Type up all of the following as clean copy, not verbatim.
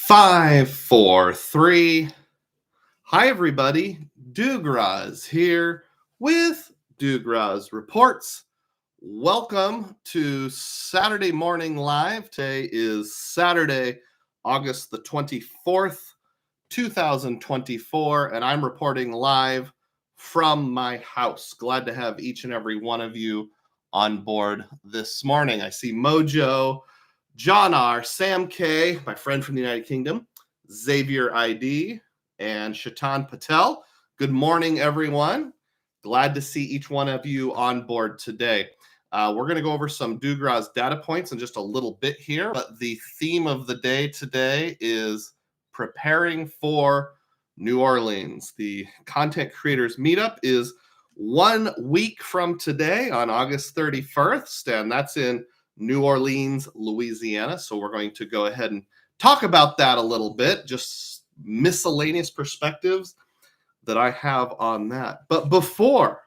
Five, four, three. Hi, everybody. DUGROZ here with DUGROZ Reports. Welcome to Saturday Morning Live. Today is Saturday, August the 24th, 2024, and I'm reporting live from my house. Glad to have each and every one of you on board this morning. I see Mojo, John R., Sam K., my friend from the United Kingdom, Xavier ID, and Shaitan Patel. Good morning, everyone. Glad to see each one of you on board today. We're going to go over some DUGROZ data points in just a little bit here, but the theme of the day today is preparing for New Orleans. The Content Creators Meetup is 1 week from today on August 31st, and that's in New Orleans, Louisiana. So we're going to go ahead and talk about that a little bit, just miscellaneous perspectives that I have on that. But before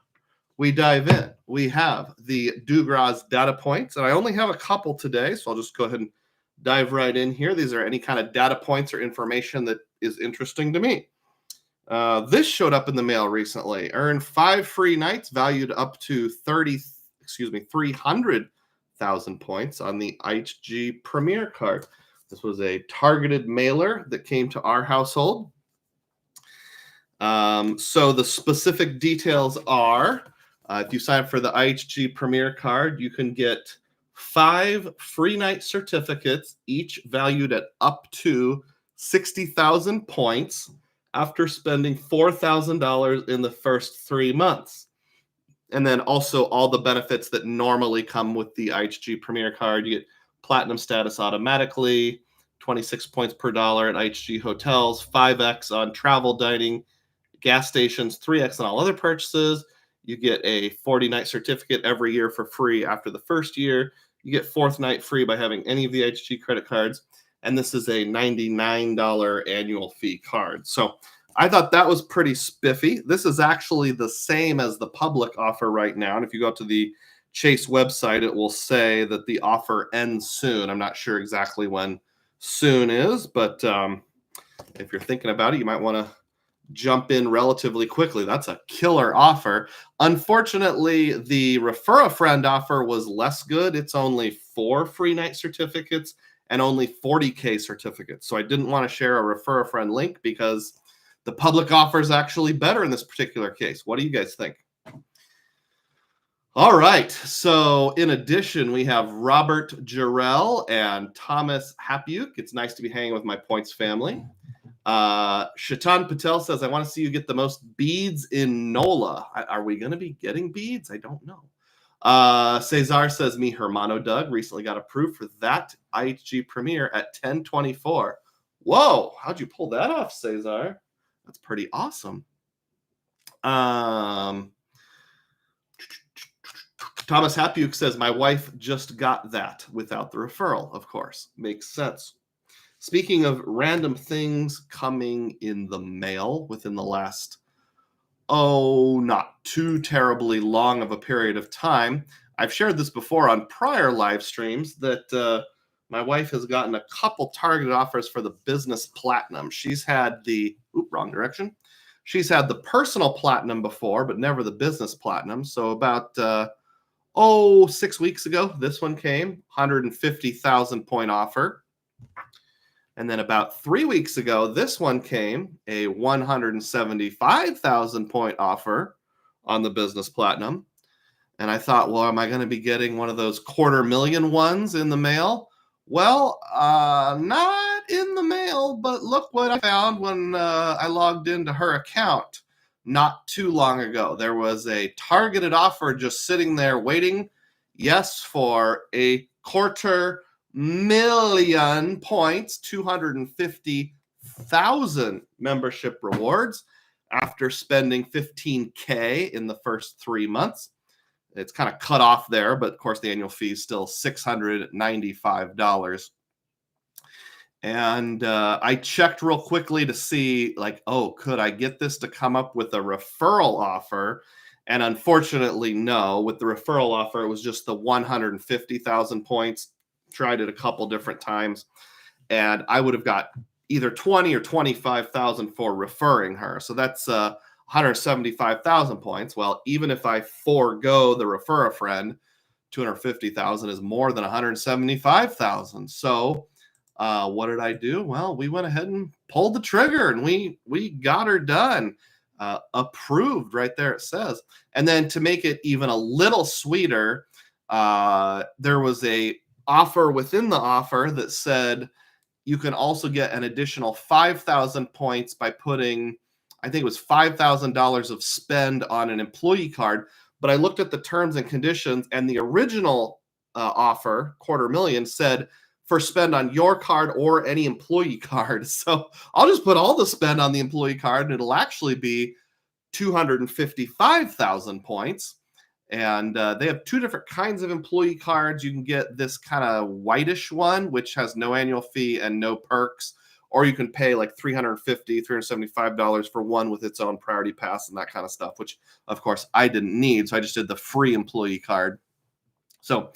we dive in, we have the DUGROZ data points, and I only have a couple today, so I'll just go ahead and dive right in here. These are any kind of data points or information that is interesting to me. This showed up in the mail recently. Earn 5 free nights valued up to 300,000 points on the IHG Premier card. This was a targeted mailer that came to our household. So the specific details are, if you sign up for the IHG Premier card, you can get 5 free night certificates, each valued at up to 60,000 points after spending $4,000 in the first 3 months. And then also all the benefits that normally come with the IHG Premier card. You get platinum status automatically, 26 points per dollar at IHG hotels, 5x on travel dining, gas stations, 3x on all other purchases. You get a 40-night certificate every year for free after the first year. You get 4th night free by having any of the IHG credit cards. And this is a $99 annual fee card. So I thought that was pretty spiffy. This is actually the same as the public offer right now. And if you go to the Chase website, it will say that the offer ends soon. I'm not sure exactly when soon is, but if you're thinking about it, you might want to jump in relatively quickly. That's a killer offer. Unfortunately, the refer a friend offer was less good. It's only 4 free night certificates and only 40K certificates. So I didn't want to share a refer a friend link because the public offer is actually better in this particular case. What do you guys think? All right. So in addition, we have Robert Jarrell and Thomas Hapyuk. It's nice to be hanging with my points family. Shaitan Patel says, I want to see you get the most beads in NOLA. Are we going to be getting beads? I don't know. Cesar says, me Hermano Doug recently got approved for that IHG Premier at 1024. Whoa, how'd you pull that off, Cesar? That's pretty awesome. Thomas Hapyuk says, my wife just got that without the referral, of course. Makes sense. Speaking of random things coming in the mail within the last, not too terribly long of a period of time, I've shared this before on prior live streams that my wife has gotten a couple targeted offers for the business platinum. She's had the, wrong direction. She's had the personal platinum before, but never the business platinum. So about 6 weeks ago, this one came, 150,000 point offer. And then about 3 weeks ago, this one came, a 175,000 point offer on the business platinum. And I thought, well, am I going to be getting one of those 250,000 ones in the mail? Well, not in the mail, but look what I found when I logged into her account not too long ago. There was a targeted offer just sitting there waiting, yes, for a 250,000 points, 250,000 membership rewards after spending 15K in the first 3 months. It's kind of cut off there, but of course the annual fee is still $695. And I checked real quickly to see, like, could I get this to come up with a referral offer? And unfortunately, no. With the referral offer, it was just the 150,000 points. Tried it a couple different times, and I would have got either 20 or 25,000 for referring her. So that's 175,000 points. Well, even if I forego the refer a friend, 250,000 is more than 175,000. So what did I do? Well, we went ahead and pulled the trigger, and we got her done. Approved right there, it says. And then to make it even a little sweeter, there was a offer within the offer that said you can also get an additional 5,000 points by putting, I think it was $5,000 of spend on an employee card. But I looked at the terms and conditions, and the original offer, $250,000, said for spend on your card or any employee card. So I'll just put all the spend on the employee card, and it'll actually be 255,000 points. And they have two different kinds of employee cards. You can get this kind of whitish one, which has no annual fee and no perks, or you can pay like $350, $375 for one with its own priority pass and that kind of stuff, which of course I didn't need. So I just did the free employee card. So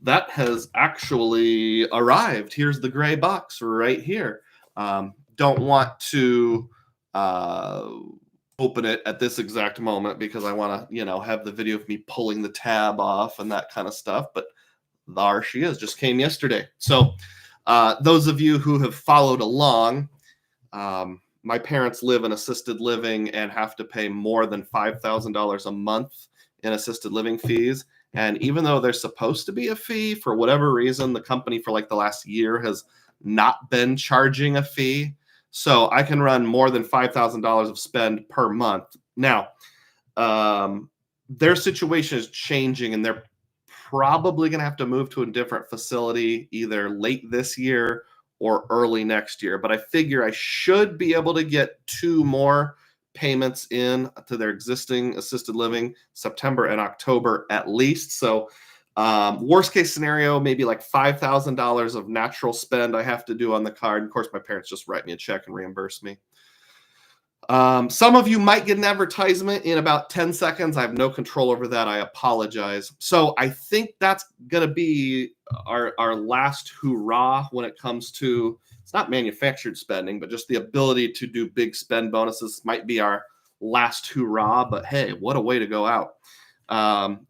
that has actually arrived. Here's the gray box right here. Don't want to open it at this exact moment because I want to, have the video of me pulling the tab off and that kind of stuff. But there she is, just came yesterday. So those of you who have followed along, my parents live in assisted living and have to pay more than $5,000 a month in assisted living fees. And even though there's supposed to be a fee, for whatever reason, the company for like the last year has not been charging a fee. So I can run more than $5,000 of spend per month. Now, their situation is changing, and they're probably going to have to move to a different facility either late this year or early next year. But I figure I should be able to get 2 more payments in to their existing assisted living, September and October at least. So worst case scenario, maybe like $5,000 of natural spend I have to do on the card. Of course, my parents just write me a check and reimburse me. Some of you might get an advertisement in about 10 seconds. I have no control over that. I apologize. So I think that's going to be our last hoorah when it comes to, it's not manufactured spending, but just the ability to do big spend bonuses might be our last hoorah. But hey, what a way to go out.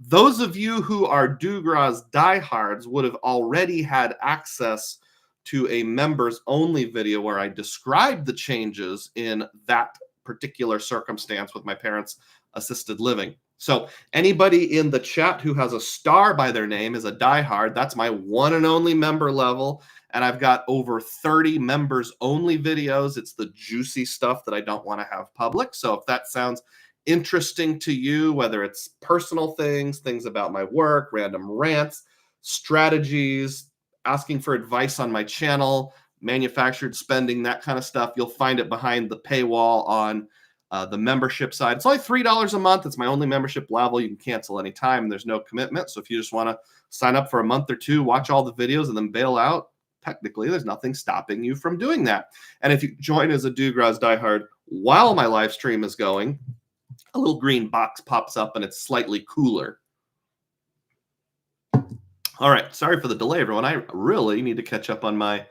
Those of you who are DUGROZ diehards would have already had access to a members only video where I described the changes in that particular circumstance with my parents' assisted living. So anybody in the chat who has a star by their name is a diehard. That's my one and only member level. And I've got over 30 members only videos. It's the juicy stuff that I don't want to have public. So if that sounds interesting to you, whether it's personal things about my work, random rants, strategies, asking for advice on my channel, manufactured spending, that kind of stuff, you'll find it behind the paywall on the membership side. It's only $3 a month. It's my only membership level. You can cancel anytime. There's no commitment. So if you just want to sign up for a month or 2, watch all the videos, and then bail out, technically there's nothing stopping you from doing that. And if you join as a DUGROZ diehard while my live stream is going, a little green box pops up and it's slightly cooler. All right. Sorry for the delay, everyone. I really need to catch up on my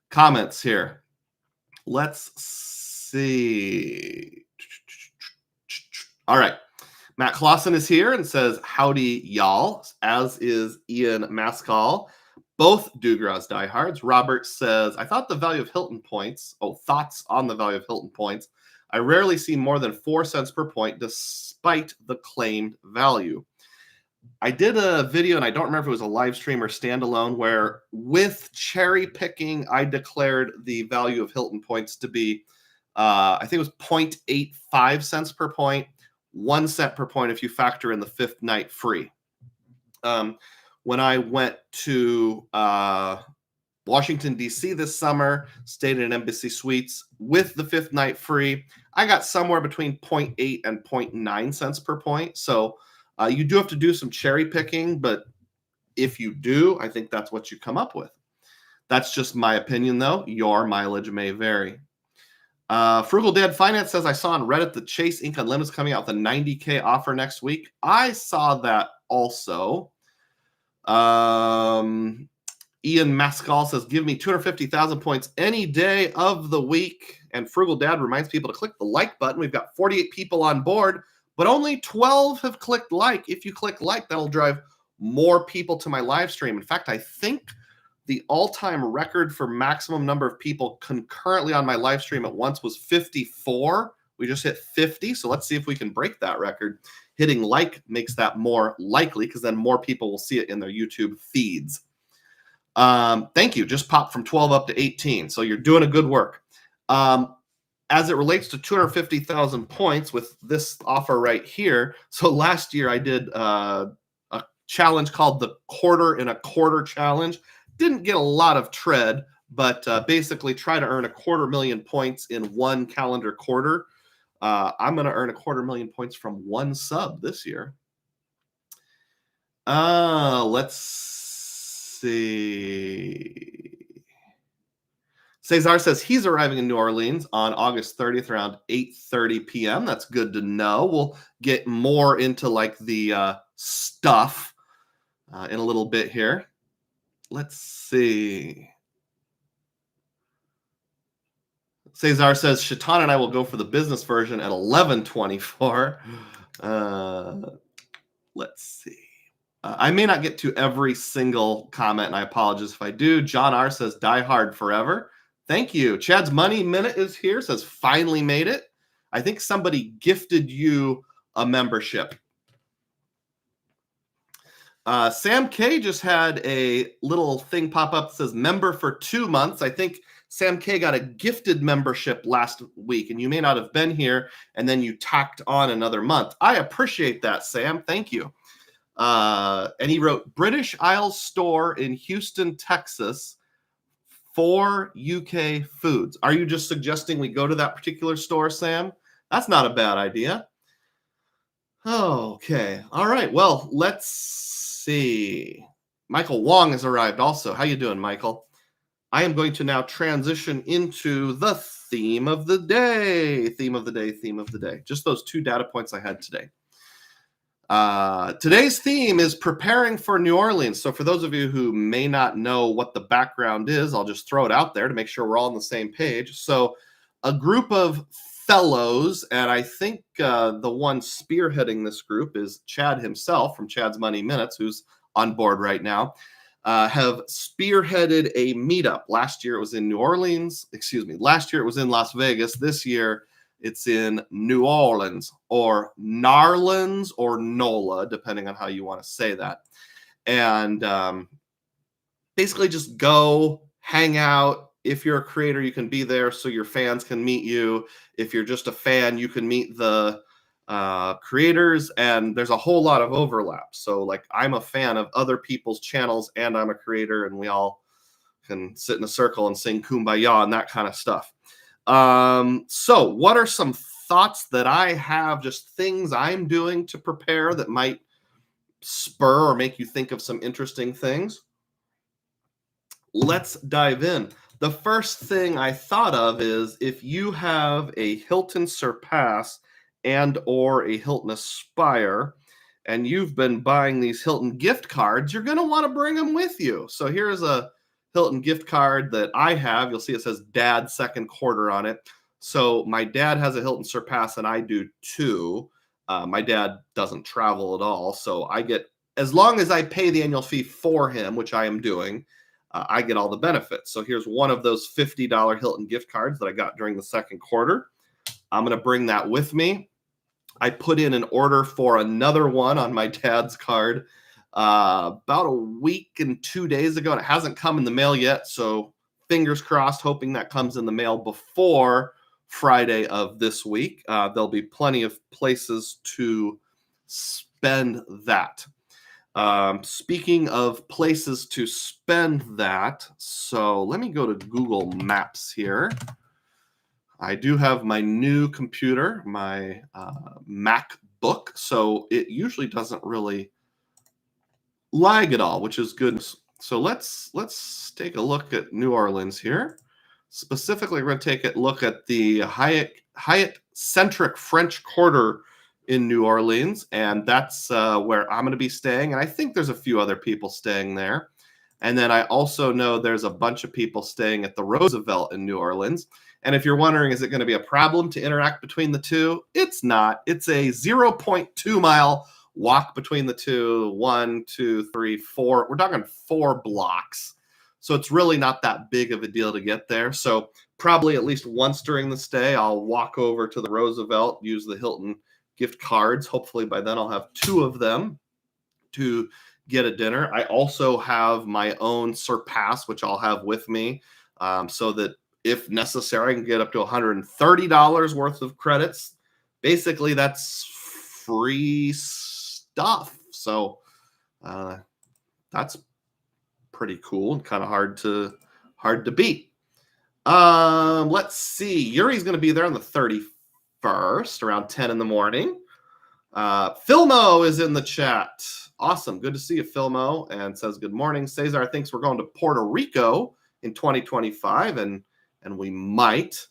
comments here. Let's see. All right. Matt Clausen is here and says, howdy, y'all, as is Ian Maskall, both DUGROZ diehards. Robert says, I thought the value of Hilton points, thoughts on the value of Hilton points. I rarely see more than 4 cents per point despite the claimed value. I did a video, and I don't remember if it was a live stream or standalone, where with cherry picking, I declared the value of Hilton points to be, I think it was 0.85 cents per point, 1 cent per point if you factor in the 5th night free. When I went to Washington, D.C. this summer, stayed in an Embassy Suites with the 5th night free, I got somewhere between 0.8 and 0.9 cents per point. So you do have to do some cherry picking, but if you do, I think that's what you come up with. That's just my opinion, though. Your mileage may vary. Frugal Dad Finance says, I saw on Reddit that Chase Inc. Unlimited is coming out with a $90K offer next week. I saw that also. Ian Mascal says, give me 250,000 points any day of the week. And Frugal Dad reminds people to click the like button. We've got 48 people on board, but only 12 have clicked like. If you click like, that'll drive more people to my live stream. In fact, I think the all-time record for maximum number of people concurrently on my live stream at once was 54. We just hit 50, so let's see if we can break that record. Hitting like makes that more likely because then more people will see it in their YouTube feeds. Thank you. Just popped from 12 up to 18, so you're doing a good work. As it relates to 250,000 points with this offer right here, so last year I did a challenge called the Quarter in a Quarter Challenge. Didn't get a lot of tread, but basically try to earn 250,000 points in one calendar quarter. I'm going to earn 250,000 points from one sub this year. Let's see. Cesar says he's arriving in New Orleans on August 30th around 8:30 p.m. That's good to know. We'll get more into like the stuff in a little bit here. Let's see. Cesar says Shaitan and I will go for the business version at 11:24. Let's see. I may not get to every single comment, and I apologize if I do. John R. says, Die Hard forever. Thank you. Chad's Money Minute is here, says, finally made it. I think somebody gifted you a membership. Sam K just had a little thing pop up that says, member for 2 months. I think Sam K got a gifted membership last week, and you may not have been here, and then you tacked on another month. I appreciate that, Sam. Thank you. And he wrote, British Isles store in Houston, Texas for UK foods. Are you just suggesting we go to that particular store, Sam? That's not a bad idea. Okay. All right. Well, let's see. Michael Wong has arrived also. How you doing, Michael? I am going to now transition into the theme of the day. Theme of the day, theme of the day. Just those 2 data points I had today. Today's theme is preparing for New Orleans. So for those of you who may not know what the background is, I'll just throw it out there to make sure we're all on the same page. So a group of fellows, and I think the one spearheading this group is Chad himself from Chad's Money Minutes, who's on board right now, have spearheaded a meetup. Last year it was in New Orleans. Last year it was in Las Vegas. This year it's in New Orleans, or Narlands, or NOLA, depending on how you want to say that. And basically just go, hang out. If you're a creator, you can be there so your fans can meet you. If you're just a fan, you can meet the creators, and there's a whole lot of overlap. So like I'm a fan of other people's channels and I'm a creator, and we all can sit in a circle and sing Kumbaya and that kind of stuff. So what are some thoughts that I have, just things I'm doing to prepare that might spur or make you think of some interesting things? Let's dive in. The first thing I thought of is if you have a Hilton Surpass and or a Hilton Aspire, and you've been buying these Hilton gift cards, you're going to want to bring them with you. So here's a Hilton gift card that I have. You'll see it says Dad second quarter on it. So my dad has a Hilton Surpass and I do too. My dad doesn't travel at all. So I get, as long as I pay the annual fee for him, which I am doing, I get all the benefits. So here's one of those $50 Hilton gift cards that I got during the second quarter. I'm going to bring that with me. I put in an order for another one on my dad's card about a week and 2 days ago, and it hasn't come in the mail yet. So fingers crossed, hoping that comes in the mail before Friday of this week. There'll be plenty of places to spend that. Speaking of places to spend that, so let me go to Google Maps here. I do have my new computer, my MacBook, so it usually doesn't really lag at all, which is good. So let's take a look at New Orleans here. Specifically, we're going to take a look at the Hyatt-centric French Quarter in New Orleans, and that's where I'm going to be staying. And I think there's a few other people staying there. And then I also know there's a bunch of people staying at the Roosevelt in New Orleans. And if you're wondering, is it going to be a problem to interact between the two? It's not. It's a 0.2 mile walk between the two. 1, 2, 3, 4. We're talking 4 blocks. So it's really not that big of a deal to get there. So probably at least once during the stay, I'll walk over to the Roosevelt, use the Hilton gift cards. Hopefully by then I'll have 2 of them to get a dinner. I also have my own Surpass, which I'll have with me, so that if necessary, I can get up to $130 worth of credits. Basically, that's free stuff. So that's pretty cool and kind of hard to beat. Let's see. Yuri's going to be there on the 31st around 10 in the morning. Filmo is in the chat. Awesome. Good to see you, Filmo, and says good morning. Cesar thinks we're going to Puerto Rico in 2025, and we might.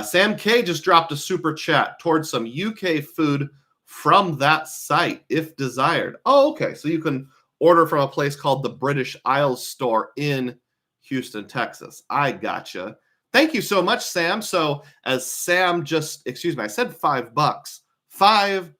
Sam K just dropped a super chat towards some UK food from that site, if desired. Oh, okay. So you can order from a place called the British Isles store in Houston, Texas. I gotcha. Thank you so much, Sam. So as Sam just, excuse me, I said $5, £5.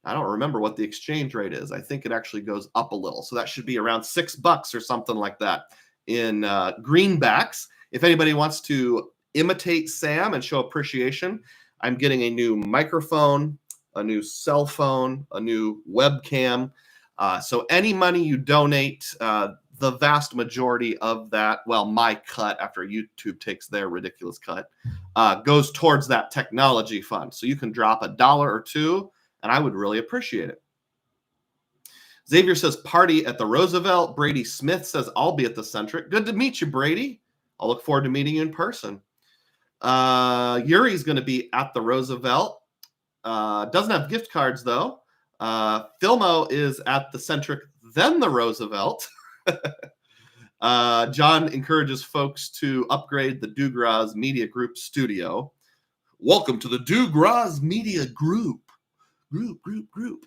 I don't remember what the exchange rate is. I think it actually goes up a little. So that should be around $6 or something like that in greenbacks. If anybody wants to imitate Sam and show appreciation, I'm getting a new microphone, a new cell phone, a new webcam. So any money you donate, the vast majority of that, well, my cut after YouTube takes their ridiculous cut, goes towards that technology fund. So you can drop $1 or $2, and I would really appreciate it. Xavier says, party at the Roosevelt. Brady Smith says, I'll be at the Centric. Good to meet you, Brady. I'll look forward to meeting you in person. Yuri's going to be at the Roosevelt. Doesn't have gift cards, though. Filmo is at the Centric, then the Roosevelt. John encourages folks to upgrade the DUGROZ Media Group studio. Welcome to the DUGROZ Media Group. Group.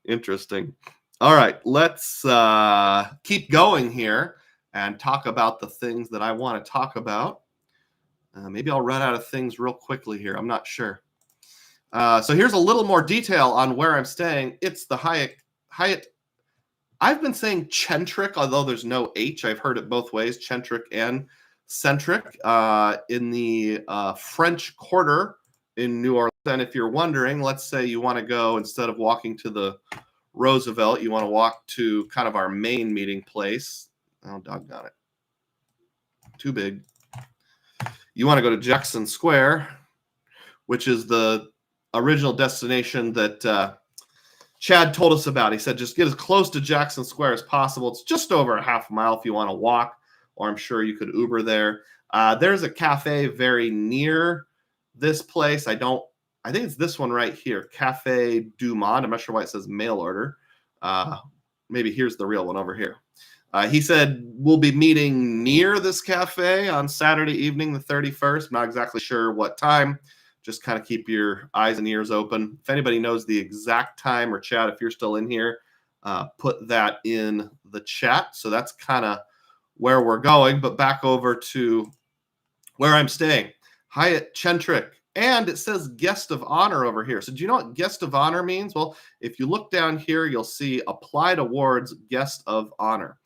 Interesting. All right, let's keep going here and talk about the things that I want to talk about. Maybe I'll run out of things real quickly here. I'm not sure. So here's a little more detail on where I'm staying. It's the Hyatt. I've been saying Centric, although there's no H. I've heard it both ways, Centric and Centric, in the French Quarter in New Orleans. And if you're wondering, let's say you want to go, instead of walking to the Roosevelt, you want to walk to kind of our main meeting place. Oh, doggone it. Too big. You want to go to Jackson Square, which is the original destination that Chad told us about. He said, just get as close to Jackson Square as possible. It's just over a half mile if you want to walk, or I'm sure you could Uber there. There's a cafe very near this place. I think it's this one right here, Cafe Du Monde. I'm not sure why it says mail order. Maybe here's the real one over here. He said, we'll be meeting near this cafe on Saturday evening, the 31st. I'm not exactly sure what time. Just kind of keep your eyes and ears open. If anybody knows the exact time, or Chad, if you're still in here, put that in the chat. So that's kind of where we're going. But back over to where I'm staying. Hyatt Centric. And it says guest of honor over here. So do you know what guest of honor means? Well, if you look down here, you'll see applied awards guest of honor.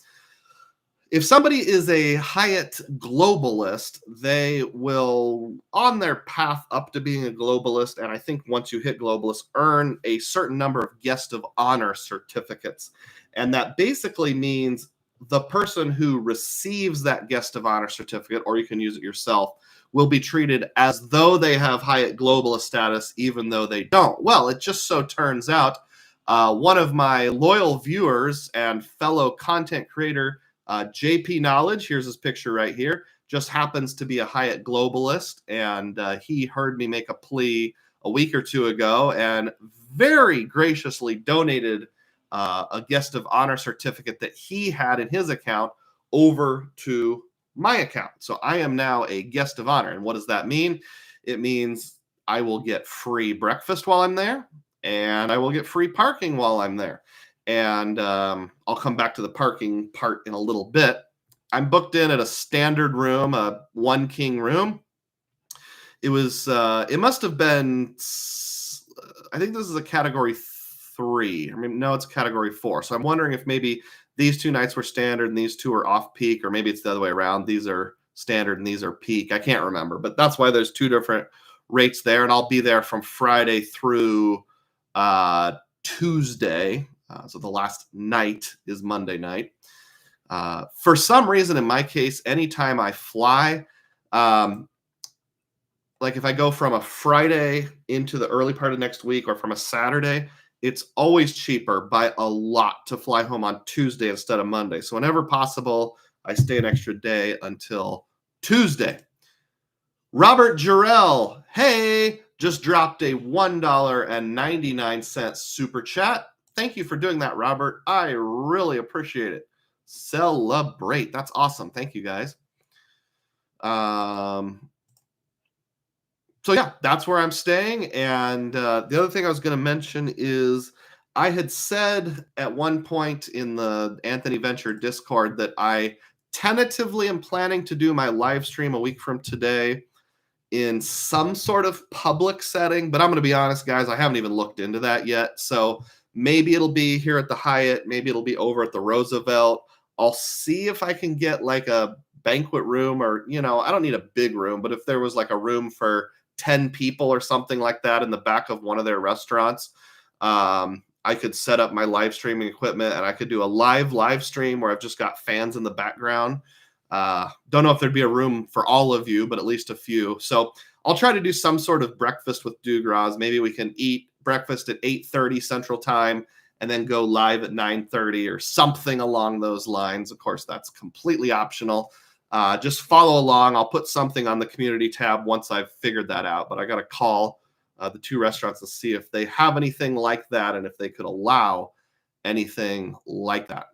If somebody is a Hyatt globalist, they will, on their path up to being a globalist, and I think once you hit globalist, earn a certain number of guest of honor certificates. And that basically means the person who receives that guest of honor certificate, or you can use it yourself, will be treated as though they have Hyatt globalist status, even though they don't. Well, it just so turns out one of my loyal viewers and fellow content creator, JP Knowledge, here's his picture right here, just happens to be a Hyatt globalist, and he heard me make a plea a week or two ago and very graciously donated a guest of honor certificate that he had in his account over to my account. So I am now a guest of honor. And what does that mean? It means I will get free breakfast while I'm there, and I will get free parking while I'm there. and I'll come back to the parking part in a little bit. I'm booked in at a standard room, a 1 king room. It was, it must have been, I think this is a category 3. I mean, no, it's category 4. So I'm wondering if maybe these 2 nights were standard and these 2 are off peak, or maybe it's the other way around. These are standard and these are peak. I can't remember, but that's why there's 2 different rates there. And I'll be there from Friday through Tuesday. So the last night is Monday night. For some reason, in my case, anytime I fly, like if I go from a Friday into the early part of next week or from a Saturday, it's always cheaper by a lot to fly home on Tuesday instead of Monday. So whenever possible, I stay an extra day until Tuesday. Robert Jarrell, hey, just dropped a $1.99 super chat. Thank you for doing that, Robert. I really appreciate it. Celebrate. That's awesome. Thank you, guys. So yeah, that's where I'm staying. And the other thing I was going to mention is I had said at one point in the Anthony Venture Discord that I tentatively am planning to do my live stream a week from today in some sort of public setting. But I'm going to be honest, guys, I haven't even looked into that yet. So maybe it'll be here at the Hyatt. Maybe it'll be over at the Roosevelt. I'll see if I can get like a banquet room, or, you know, I don't need a big room, but if there was like a room for 10 people or something like that in the back of one of their restaurants, I could set up my live streaming equipment and I could do a live stream where I've just got fans in the background. Don't know if there'd be a room for all of you, but at least a few. So I'll try to do some sort of breakfast with DUGROZ. Maybe we can eat breakfast at 8:30 Central Time and then go live at 9:30 or something along those lines. Of course, that's completely optional. Just follow along. I'll put something on the community tab once I've figured that out. But I got to call the 2 restaurants to see if they have anything like that and if they could allow anything like that.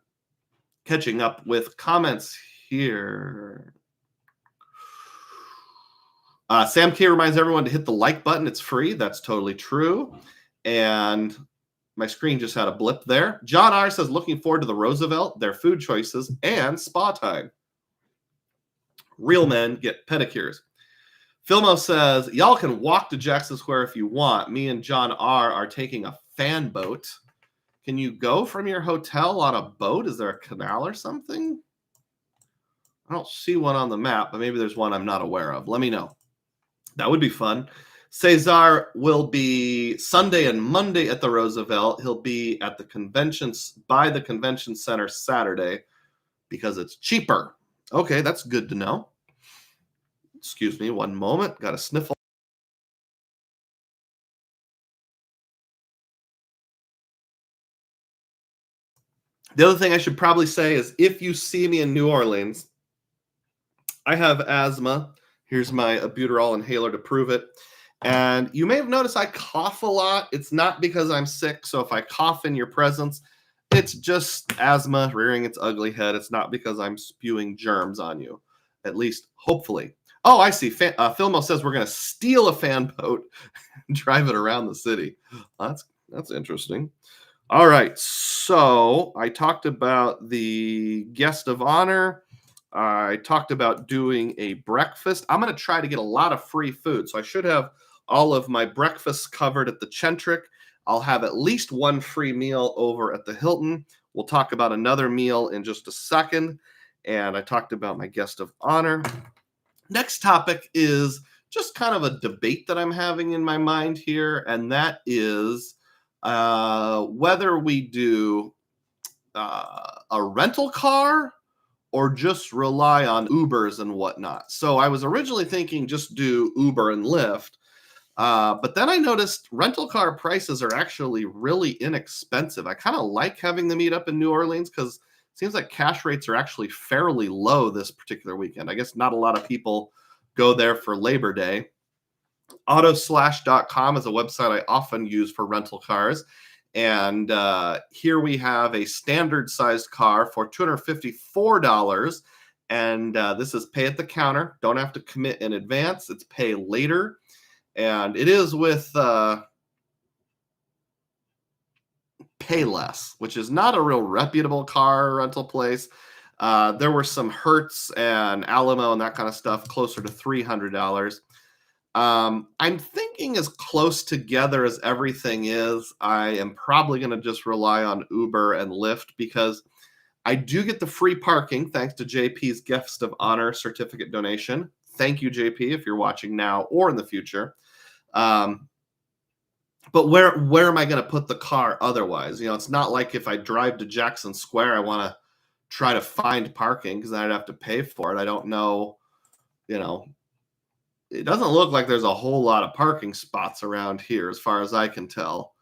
Catching up with comments here. Sam K reminds everyone to hit the like button. It's free. That's totally true. And my screen just had a blip there. John R. says, looking forward to the Roosevelt, their food choices, and spa time. Real men get pedicures. Filmo says, y'all can walk to Jackson Square if you want. Me and John R. are taking a fan boat. Can you go from your hotel on a boat? Is there a canal or something? I don't see one on the map, but maybe there's one I'm not aware of. Let me know. That would be fun. Cesar will be Sunday and Monday at the Roosevelt. He'll be at the conventions by the convention center Saturday because it's cheaper. Okay, that's good to know. Excuse me, one moment. Got a sniffle. The other thing I should probably say is if you see me in New Orleans, I have asthma. Here's my albuterol inhaler to prove it. And you may have noticed I cough a lot. It's not because I'm sick. So if I cough in your presence, it's just asthma rearing its ugly head. It's not because I'm spewing germs on you, at least hopefully. Oh, I see. Filmo says we're going to steal a fan boat and drive it around the city. That's interesting. All right. So I talked about the guest of honor. I talked about doing a breakfast. I'm going to try to get a lot of free food. So I should have all of my breakfasts covered at the Centric. I'll have at least one free meal over at the Hilton. We'll talk about another meal in just a second. And I talked about my guest of honor. Next topic is just kind of a debate that I'm having in my mind here. And that is whether we do a rental car or just rely on Ubers and whatnot. So I was originally thinking just do Uber and Lyft. But then I noticed rental car prices are actually really inexpensive. I kind of like having the meetup in New Orleans because it seems like cash rates are actually fairly low this particular weekend. I guess not a lot of people go there for Labor Day. Autoslash.com is a website I often use for rental cars. And here we have a standard sized car for $254. And this is pay at the counter. Don't have to commit in advance. It's pay later. And it is with Payless, which is not a real reputable car rental place. There were some Hertz and Alamo and that kind of stuff closer to $300. I'm thinking as close together as everything is, I am probably going to just rely on Uber and Lyft because I do get the free parking thanks to JP's Guest of Honor certificate donation. Thank you, JP, if you're watching now or in the future. But where am I going to put the car otherwise? You know, it's not like if I drive to Jackson Square, I want to try to find parking because then I'd have to pay for it. I don't know, you know, it doesn't look like there's a whole lot of parking spots around here as far as I can tell.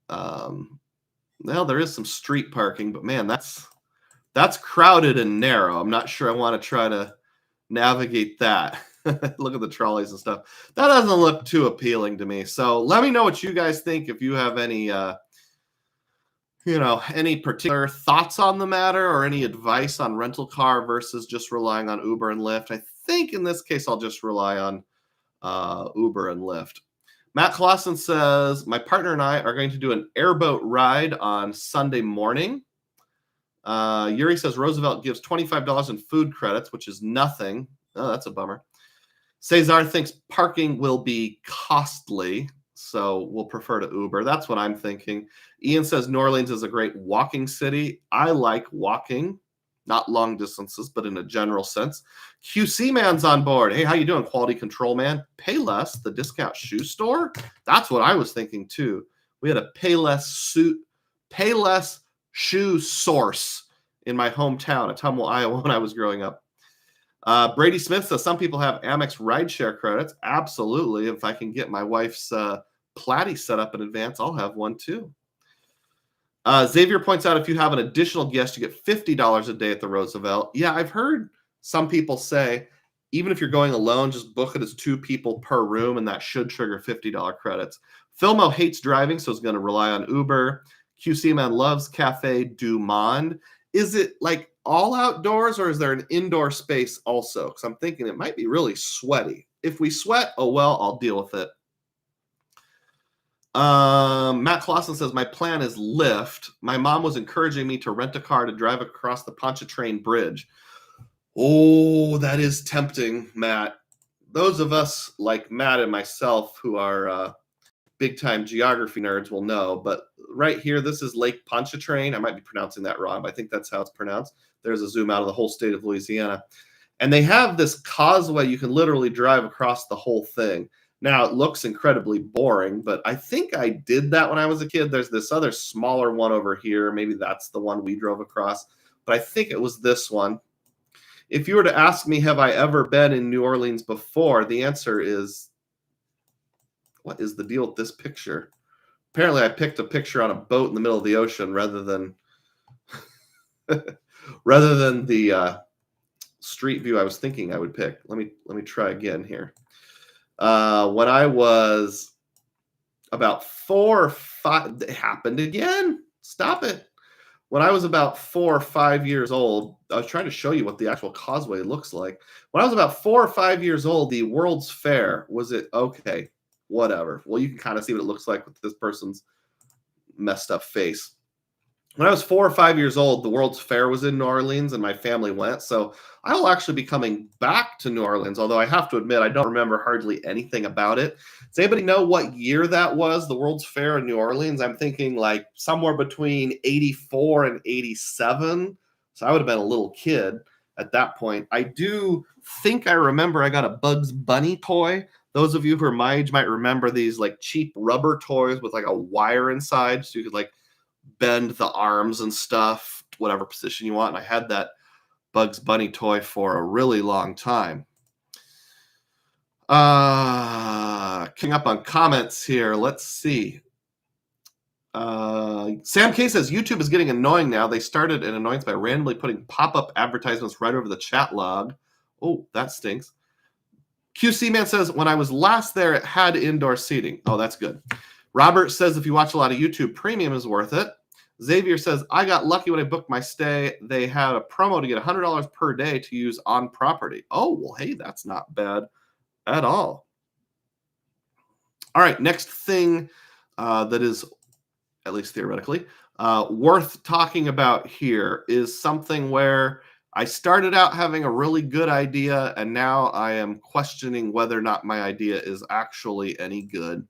Well, there is some street parking, but man, that's crowded and narrow. I'm not sure I want to try to navigate that. Look at the trolleys and stuff. That doesn't look too appealing to me. So let me know what you guys think. If you have any, any particular thoughts on the matter or any advice on rental car versus just relying on Uber and Lyft. I think in this case, I'll just rely on Uber and Lyft. Matt Clausen says, my partner and I are going to do an airboat ride on Sunday morning. Yuri says Roosevelt gives $25 in food credits, which is nothing. Oh, that's a bummer. Cesar thinks parking will be costly, so we'll prefer to Uber. That's what I'm thinking. Ian says New Orleans is a great walking city. I like walking, not long distances, but in a general sense. QC Man's on board. Hey, how you doing, Quality Control Man? Payless, the discount shoe store? That's what I was thinking, too. We had a Payless shoe source in my hometown, Ottumwa, Iowa, when I was growing up. Brady Smith says some people have Amex rideshare credits. Absolutely. If I can get my wife's Platy set up in advance, I'll have one too. Xavier points out if you have an additional guest, you get $50 a day at the Roosevelt. Yeah, I've heard some people say even if you're going alone, just book it as 2 people per room, and that should trigger $50 credits. Filmo hates driving, so is going to rely on Uber. QC Man loves Cafe Du Monde. Is it like all outdoors or is there an indoor space also? Because I'm thinking it might be really sweaty. If we sweat, oh well, I'll deal with it. Matt Clausen says, my plan is Lyft. My mom was encouraging me to rent a car to drive across the Pontchartrain Bridge. Oh, that is tempting, Matt. Those of us like Matt and myself who are big-time geography nerds will know, but right here, this is Lake Pontchartrain. I might be pronouncing that wrong, but I think that's how it's pronounced. There's a zoom out of the whole state of Louisiana. And they have this causeway. You can literally drive across the whole thing. Now, it looks incredibly boring, but I think I did that when I was a kid. There's this other smaller one over here. Maybe that's the one we drove across, but I think it was this one. If you were to ask me, have I ever been in New Orleans before? The answer is, what is the deal with this picture? Apparently, I picked a picture on a boat in the middle of the ocean rather than the street view I was thinking I would pick. Let me try again here. When I was about 4 or 5, it happened again. Stop it. When I was about 4 or 5 years old, I was trying to show you what the actual causeway looks like. When I was about 4 or 5 years old, the World's Fair, was it okay? Whatever. Well, you can kind of see what it looks like with this person's messed up face. When I was 4 or 5 years old, the World's Fair was in New Orleans and my family went. So I will actually be coming back to New Orleans, although I have to admit, I don't remember hardly anything about it. Does anybody know what year that was, the World's Fair in New Orleans? I'm thinking like somewhere between 84 and 87. So I would have been a little kid at that point. I do think I remember I got a Bugs Bunny toy. Those of you who are my age might remember these like cheap rubber toys with like a wire inside so you could like bend the arms and stuff, whatever position you want. And I had that Bugs Bunny toy for a really long time. Coming up on comments here. Let's see. Sam K says YouTube is getting annoying now. They started an annoyance by randomly putting pop-up advertisements right over the chat log. Oh, that stinks. QC Man says, when I was last there, it had indoor seating. Oh, that's good. Robert says, if you watch a lot of YouTube, premium is worth it. Xavier says, I got lucky when I booked my stay. They had a promo to get $100 per day to use on property. Oh, well, hey, that's not bad at all. All right, next thing that is at least theoretically. Worth talking about here is something where I started out having a really good idea, and now I am questioning whether or not my idea is actually any good.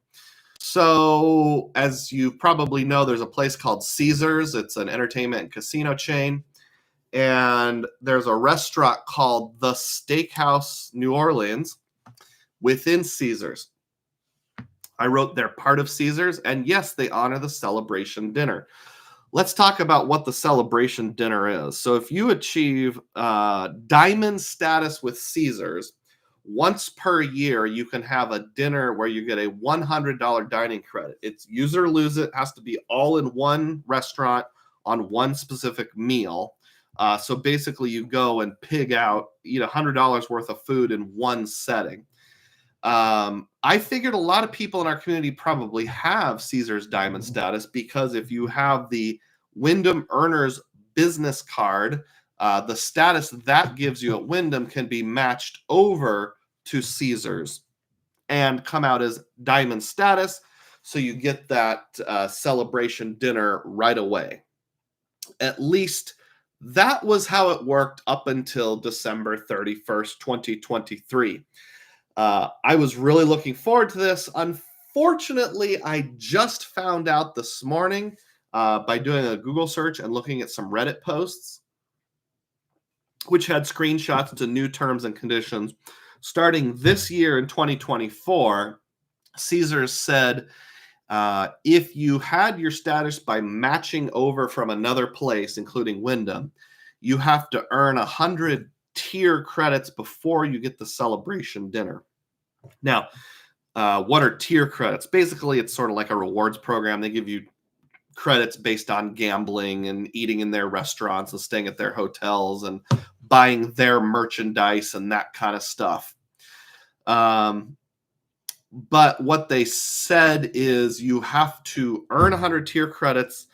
So, as you probably know, there's a place called Caesars. It's an entertainment and casino chain. And there's a restaurant called the Steakhouse New Orleans within Caesars. I wrote they're part of Caesars, and yes, they honor the celebration dinner. Let's talk about what the celebration dinner is. So if you achieve diamond status with Caesars, once per year, you can have a dinner where you get a $100 dining credit. It's use or lose it. It has to be all in one restaurant on one specific meal. So basically, you go and pig out, eat $100 worth of food in one setting. I figured a lot of people in our community probably have Caesars Diamond status because if you have the Wyndham Earners business card, the status that gives you at Wyndham can be matched over to Caesars and come out as Diamond status. So you get that celebration dinner right away. At least that was how it worked up until December 31st, 2023. I was really looking forward to this. Unfortunately, I just found out this morning by doing a Google search and looking at some Reddit posts, which had screenshots to new terms and conditions. Starting this year in 2024, Caesars said if you had your status by matching over from another place, including Wyndham, you have to earn 100 tier credits before you get the celebration dinner. Now, what are tier credits? Basically, it's sort of like a rewards program. They give you credits based on gambling and eating in their restaurants and staying at their hotels and buying their merchandise and that kind of stuff. But what they said is you have to earn 100 tier credits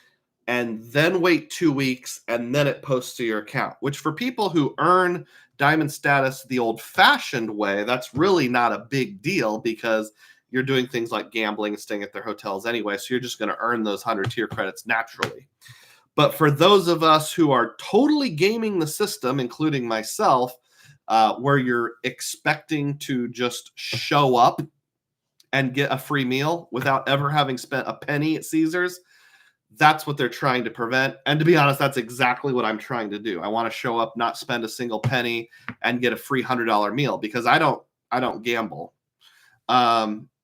and then wait 2 weeks, and then it posts to your account, which for people who earn diamond status the old-fashioned way, that's really not a big deal because you're doing things like gambling and staying at their hotels anyway, so you're just going to earn those 100 tier credits naturally. But for those of us who are totally gaming the system, including myself, where you're expecting to just show up and get a free meal without ever having spent a penny at Caesars, that's what they're trying to prevent. And to be honest, that's exactly what I'm trying to do. I want to show up, not spend a single penny, and get a free $100 meal because I don't gamble.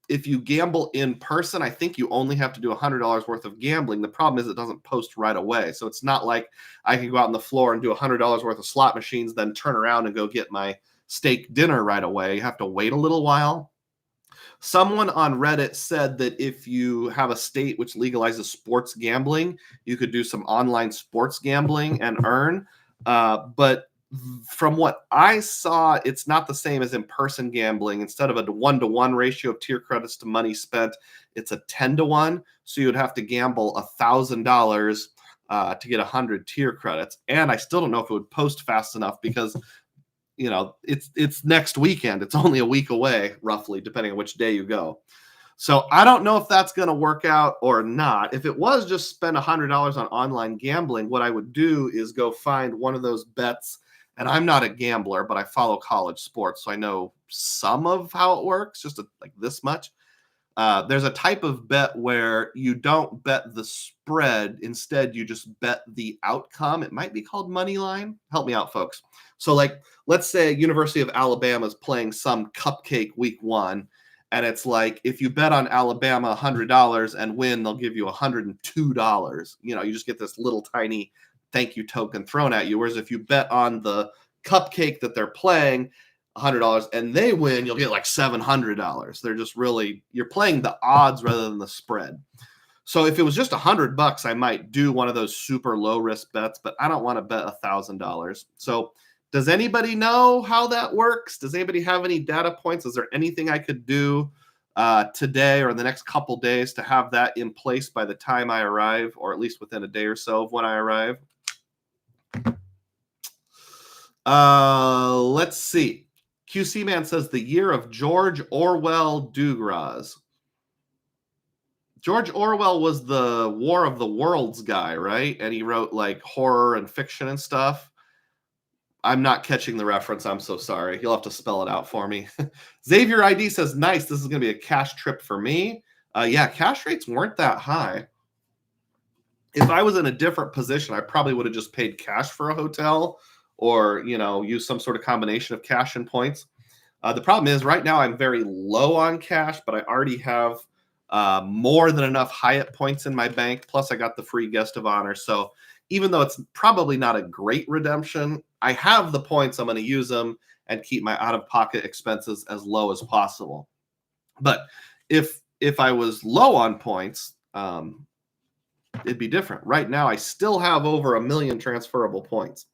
If you gamble in person, I think you only have to do $100 worth of gambling. The problem is it doesn't post right away. So it's not like I can go out on the floor and do $100 worth of slot machines, then turn around and go get my steak dinner right away. You have to wait a little while. Someone on Reddit said that if you have a state which legalizes sports gambling, you could do some online sports gambling and earn. But from what I saw, it's not the same as in-person gambling. Instead of a 1-to-1 ratio of tier credits to money spent, it's a 10-to-1. So you would have to gamble $1,000 to get 100 tier credits. And I still don't know if it would post fast enough because it's next weekend. It's only a week away, roughly, depending on which day you go. So I don't know if that's going to work out or not. If it was just spend $100 on online gambling, what I would do is go find one of those bets. And I'm not a gambler, but I follow college sports, so I know some of how it works, just like this much. There's a type of bet where you don't bet the spread. Instead, you just bet the outcome. It might be called money line. Help me out, folks. So like, let's say University of Alabama is playing some cupcake week 1. And it's like, if you bet on Alabama $100 and win, they'll give you $102. You just get this little tiny thank you token thrown at you. Whereas if you bet on the cupcake that they're playing $100 and they win, you'll get like $700. They're just you're playing the odds rather than the spread. So if it was just $100, I might do one of those super low risk bets, but I don't want to bet $1,000. So does anybody know how that works? Does anybody have any data points? Is there anything I could do today or the next couple days to have that in place by the time I arrive, or at least within a day or so of when I arrive? Let's see. QC Man says the year of George Orwell DUGROZ. George Orwell was the War of the Worlds guy, right? And he wrote like horror and fiction and stuff. I'm not catching the reference. I'm so sorry. You'll have to spell it out for me. Xavier ID says, nice. This is going to be a cash trip for me. Yeah, cash rates weren't that high. If I was in a different position, I probably would have just paid cash for a hotel or, use some sort of combination of cash and points. The problem is right now I'm very low on cash, but I already have more than enough Hyatt points in my bank. Plus I got the free guest of honor. So even though it's probably not a great redemption, I have the points. I'm going to use them and keep my out-of-pocket expenses as low as possible. But if I was low on points, it'd be different. Right now, I still have over 1 million transferable points.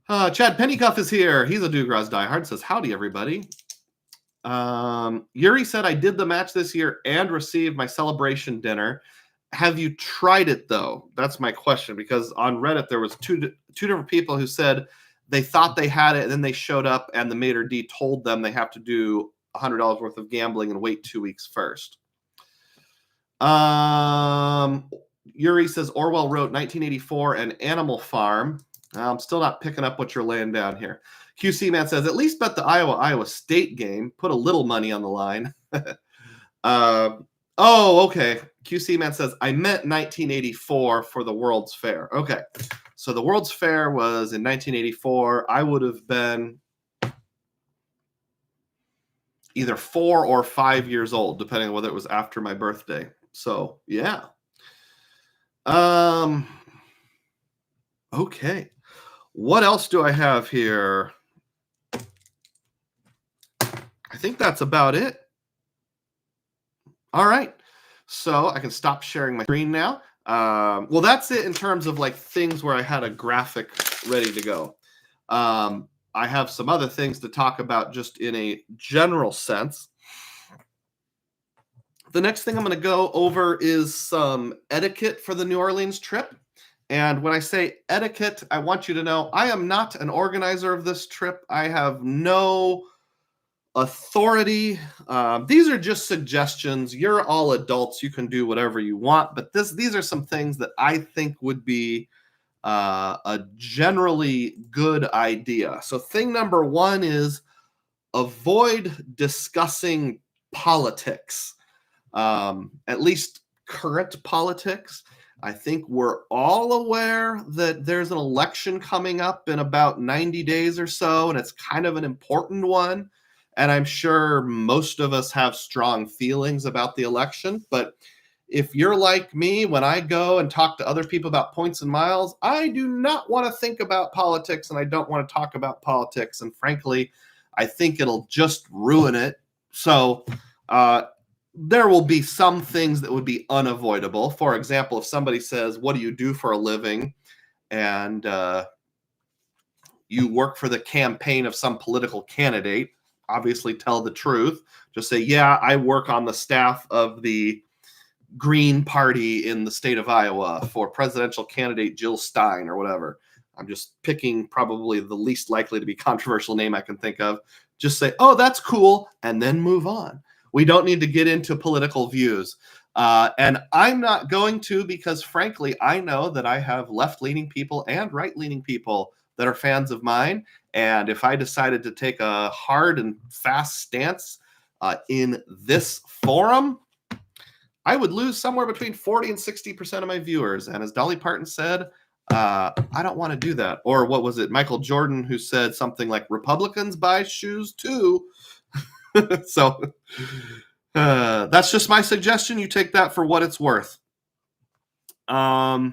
Chad Pennycuff is here. He's a DUGROZ diehard. Says, howdy, everybody. Yuri said, I did the match this year and received my celebration dinner. Have you tried it, though? That's my question, because on Reddit, there was two different people who said they thought they had it, and then they showed up, and the maitre d' told them they have to do $100 worth of gambling and wait 2 weeks first. Yuri says, Orwell wrote 1984 and Animal Farm. I'm still not picking up what you're laying down here. QC Man says, at least bet the Iowa State game. Put a little money on the line. Oh, okay. QC Man says, I meant 1984 for the World's Fair. Okay. So the World's Fair was in 1984. I would have been either 4 or 5 years old, depending on whether it was after my birthday. So, yeah. Okay. What else do I have here? I think that's about it. All right. So I can stop sharing my screen now. Well, that's it in terms of like things where I had a graphic ready to go. I have some other things to talk about just in a general sense. The next thing I'm going to go over is some etiquette for the New Orleans trip. And when I say etiquette, I want you to know I am not an organizer of this trip. I have no authority. These are just suggestions. You're all adults. You can do whatever you want. But these are some things that I think would be a generally good idea. So thing number one is avoid discussing politics. At least current politics. I think we're all aware that there's an election coming up in about 90 days or so, and it's kind of an important one. And I'm sure most of us have strong feelings about the election. But if you're like me, when I go and talk to other people about points and miles, I do not want to think about politics, and I don't want to talk about politics. And frankly, I think it'll just ruin it. So, there will be some things that would be unavoidable. For example, if somebody says, what do you do for a living? And you work for the campaign of some political candidate, obviously tell the truth. Just say, yeah, I work on the staff of the Green Party in the state of Iowa for presidential candidate Jill Stein or whatever. I'm just picking probably the least likely to be controversial name I can think of. Just say, oh, that's cool, and then move on. We don't need to get into political views. And I'm not going to, because frankly, I know that I have left-leaning people and right-leaning people that are fans of mine. And if I decided to take a hard and fast stance in this forum, I would lose somewhere between 40 and 60% of my viewers. And as Dolly Parton said, I don't want to do that. Or what was it? Michael Jordan, who said something like, Republicans buy shoes too. So that's just my suggestion. You take that for what it's worth. The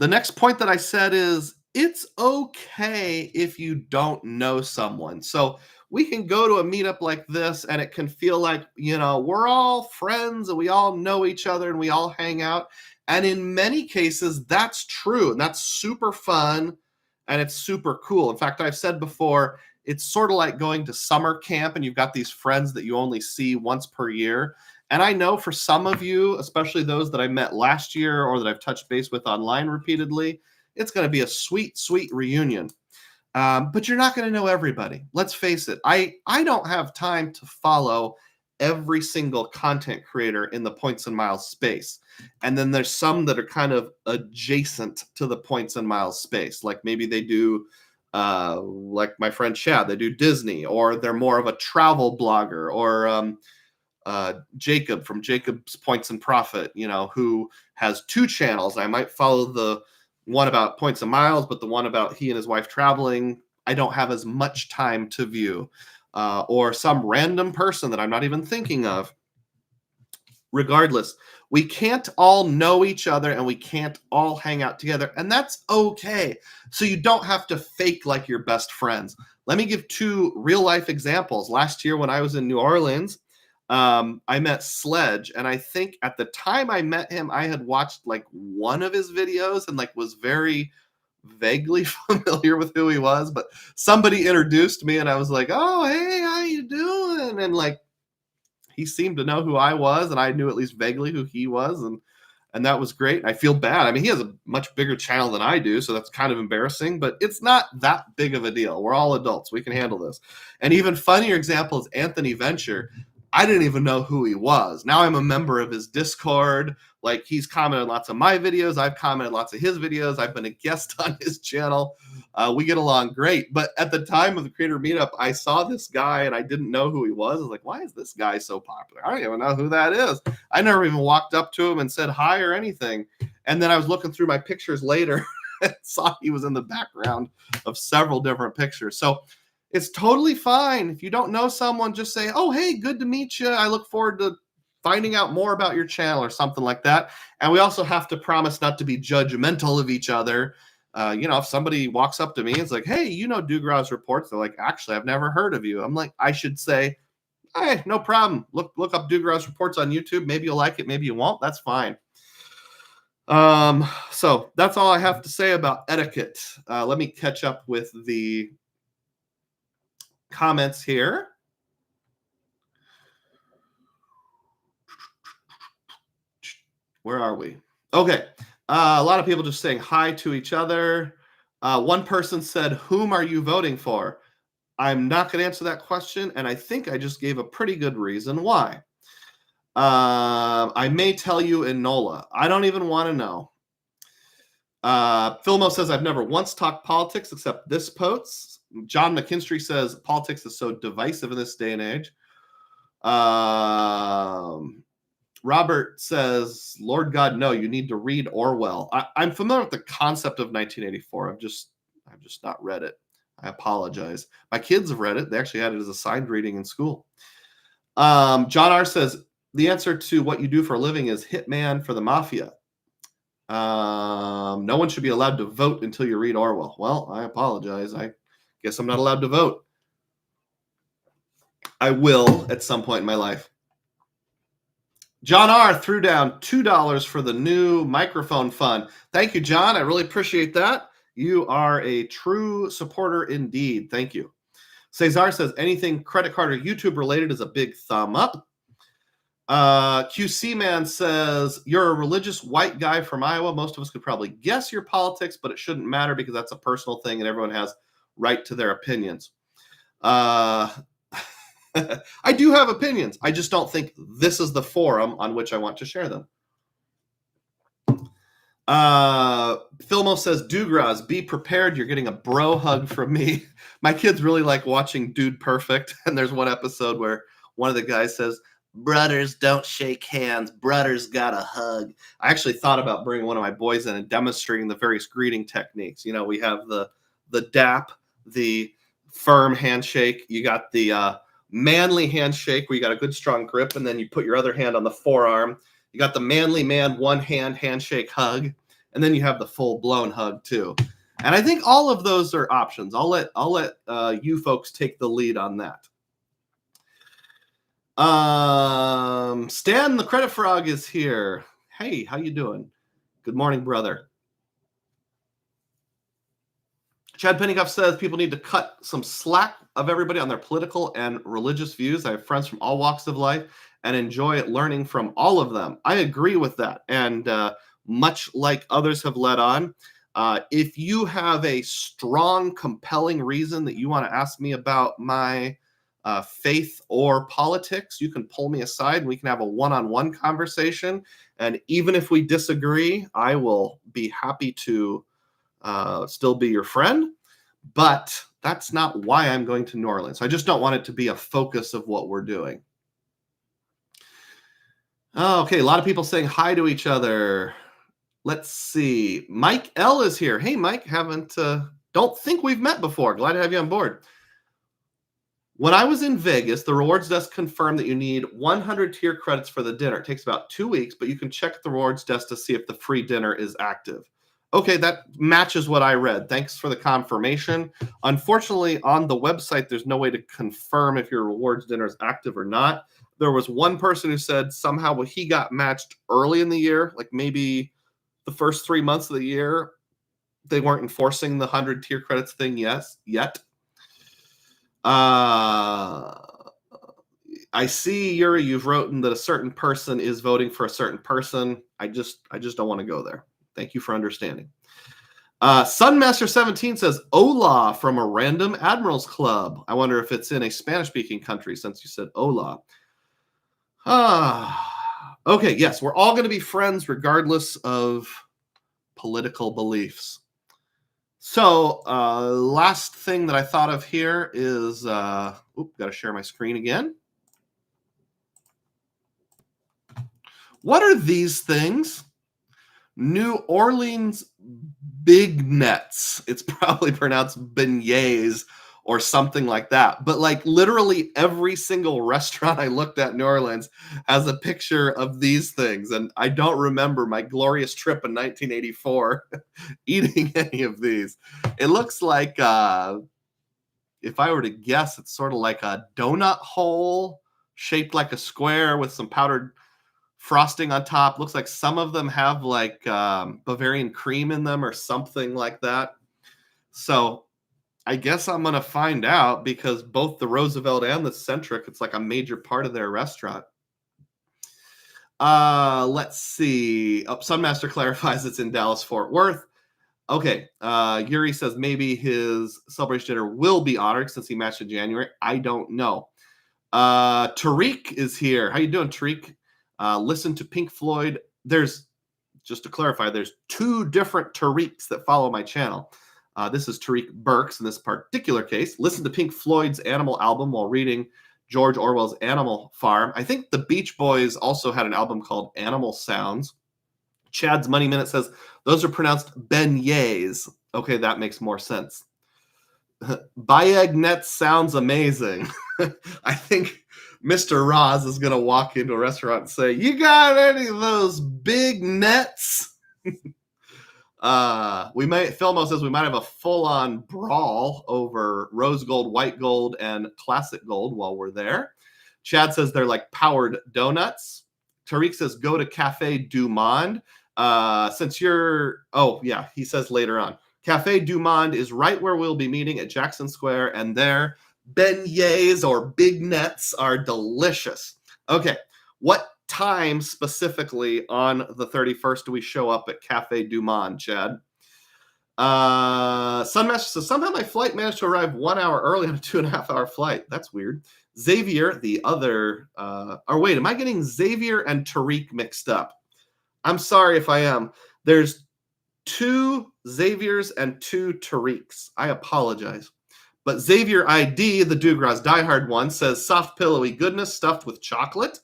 next point that I said is it's okay if you don't know someone. So we can go to a meetup like this and it can feel like, we're all friends and we all know each other and we all hang out. And in many cases, that's true. And that's super fun and it's super cool. In fact, I've said before, it's sort of like going to summer camp and you've got these friends that you only see once per year. And I know for some of you, especially those that I met last year or that I've touched base with online repeatedly, it's going to be a sweet, sweet reunion. But you're not going to know everybody. Let's face it. I don't have time to follow every single content creator in the points and miles space. And then there's some that are kind of adjacent to the points and miles space. Like maybe they do, like my friend Chad, they do Disney, or they're more of a travel blogger, or Jacob from Jacob's Points and Profit, who has 2 channels. I might follow the one about points and miles, but the one about he and his wife traveling, I don't have as much time to view. Or some random person that I'm not even thinking of. Regardless, we can't all know each other and we can't all hang out together, and that's okay. So you don't have to fake like you're best friends. Let me give 2 real life examples. Last year when I was in New Orleans, I met Sledge, and I think at the time I met him, I had watched like one of his videos and like was very vaguely familiar with who he was, but somebody introduced me and I was like, oh, hey, how you doing? And like, he seemed to know who I was, and I knew at least vaguely who he was. And that was great. I feel bad. I mean, he has a much bigger channel than I do, so that's kind of embarrassing, but it's not that big of a deal. We're all adults. We can handle this. An even funnier example is Anthony Venture. I didn't even know who he was. Now I'm a member of his Discord. Like, he's commented lots of my videos. I've commented lots of his videos. I've been a guest on his channel. We get along great. But at the time of the Creator Meetup, I saw this guy and I didn't know who he was. I was like, why is this guy so popular? I don't even know who that is. I never even walked up to him and said hi or anything. And then I was looking through my pictures later and saw he was in the background of several different pictures. So it's totally fine. If you don't know someone, just say, oh, hey, good to meet you. I look forward to finding out more about your channel or something like that. And we also have to promise not to be judgmental of each other. If somebody walks up to me and is like, hey, DUGROZ Reports, they're like, actually, I've never heard of you. I'm like, I should say, hey, no problem. Look up DUGROZ Reports on YouTube. Maybe you'll like it. Maybe you won't. That's fine. So that's all I have to say about etiquette. Let me catch up with the comments here. Where are we? Okay. A lot of people just saying hi to each other. One person said, whom are you voting for? I'm not going to answer that question, and I think I just gave a pretty good reason why. I may tell you in NOLA. I don't even want to know. Philmo says, I've never once talked politics except this post. John McKinstry says, politics is so divisive in this day and age. Robert says, Lord God, no, you need to read Orwell. I'm familiar with the concept of 1984. I've just not read it. I apologize. My kids have read it. They actually had it as a signed reading in school. John R. says, the answer to what you do for a living is hitman for the mafia. No one should be allowed to vote until you read Orwell. Well, I apologize. I guess I'm not allowed to vote. I will at some point in my life. John R. threw down $2 for the new microphone fund. Thank you, John. I really appreciate that. You are a true supporter indeed. Thank you. Cesar says, anything credit card or YouTube related is a big thumb up. QC Man says, you're a religious white guy from Iowa. Most of us could probably guess your politics, but it shouldn't matter because that's a personal thing and everyone has right to their opinions. I do have opinions. I just don't think this is the forum on which I want to share them. Philmo says, DUGROZ, be prepared. You're getting a bro hug from me. My kids really like watching Dude Perfect. And there's one episode where one of the guys says, brothers don't shake hands. Brothers got a hug. I actually thought about bringing one of my boys in and demonstrating the various greeting techniques. We have the dap, the firm handshake. You got the manly handshake where you got a good strong grip, and then you put your other hand on the forearm. You got the manly man one hand handshake hug, and then you have the full blown hug too. And I think all of those are options. I'll let you folks take the lead on that. Stan the Credit Frog is here. Hey, how you doing? Good morning, brother. Chad Pennycuff says people need to cut some slack of everybody on their political and religious views. I have friends from all walks of life and enjoy learning from all of them. I agree with that. And much like others have led on, if you have a strong, compelling reason that you want to ask me about my faith or politics, you can pull me aside and we can have a one-on-one conversation. And even if we disagree, I will be happy to still be your friend. But that's not why I'm going to New Orleans. I just don't want it to be a focus of what we're doing. Oh, okay, a lot of people saying hi to each other. Let's see. Mike L is here. Hey, Mike, don't think we've met before. Glad to have you on board. When I was in Vegas, the rewards desk confirmed that you need 100 tier credits for the dinner. It takes about 2 weeks, but you can check the rewards desk to see if the free dinner is active. Okay, that matches what I read. Thanks for the confirmation. Unfortunately, on the website, there's no way to confirm if your rewards dinner is active or not. There was one person who said somehow he got matched early in the year, like maybe the first 3 months of the year. They weren't enforcing the 100 tier credits thing yet. I see, Yuri, you've written that a certain person is voting for a certain person. I just don't want to go there. Thank you for understanding. Sunmaster17 says, hola from a random Admirals Club. I wonder if it's in a Spanish-speaking country since you said hola. Okay, yes, we're all going to be friends regardless of political beliefs. So, last thing that I thought of here is, got to share my screen again. What are these things? New Orleans Big Nets. It's probably pronounced beignets or something like that. But like literally every single restaurant I looked at in New Orleans has a picture of these things. And I don't remember my glorious trip in 1984 eating any of these. It looks like, if I were to guess, it's sort of like a donut hole shaped like a square with some powdered frosting on top. Looks like some of them have like Bavarian cream in them or something like that. So I guess I'm going to find out because both the Roosevelt and the Centric, it's like a major part of their restaurant. Let's see. Sunmaster clarifies it's in Dallas-Fort Worth. Okay. Yuri says maybe his celebration dinner will be honored since he matched in January. I don't know. Tariq is here. How you doing, Tariq? Listen to Pink Floyd. Just to clarify, there's 2 different Tariqs that follow my channel. This is Tariq Burks in this particular case. Listen to Pink Floyd's Animal album while reading George Orwell's Animal Farm. I think the Beach Boys also had an album called Animal Sounds. Chad's Money Minute says, those are pronounced beignets. Okay, that makes more sense. Bayag sounds amazing. I think Mr. Roz is going to walk into a restaurant and say, you got any of those big nets? Filmo says we might have a full-on brawl over rose gold, white gold, and classic gold while we're there. Chad says they're like powered donuts. Tariq says go to Cafe Du Monde. He says later on. Cafe Du Monde is right where we'll be meeting at Jackson Square, and their beignets or big nets are delicious. Okay, what time specifically on the 31st do we show up at Cafe Du Monde, Chad? Sunmaster says, somehow my flight managed to arrive 1 hour early on a 2.5-hour flight. That's weird. Xavier, the other, am I getting Xavier and Tariq mixed up? I'm sorry if I am. There's 2 Xaviers and 2 Tariqs. I apologize. But Xavier ID, the DUGROZ Diehard one, says soft pillowy goodness stuffed with chocolate.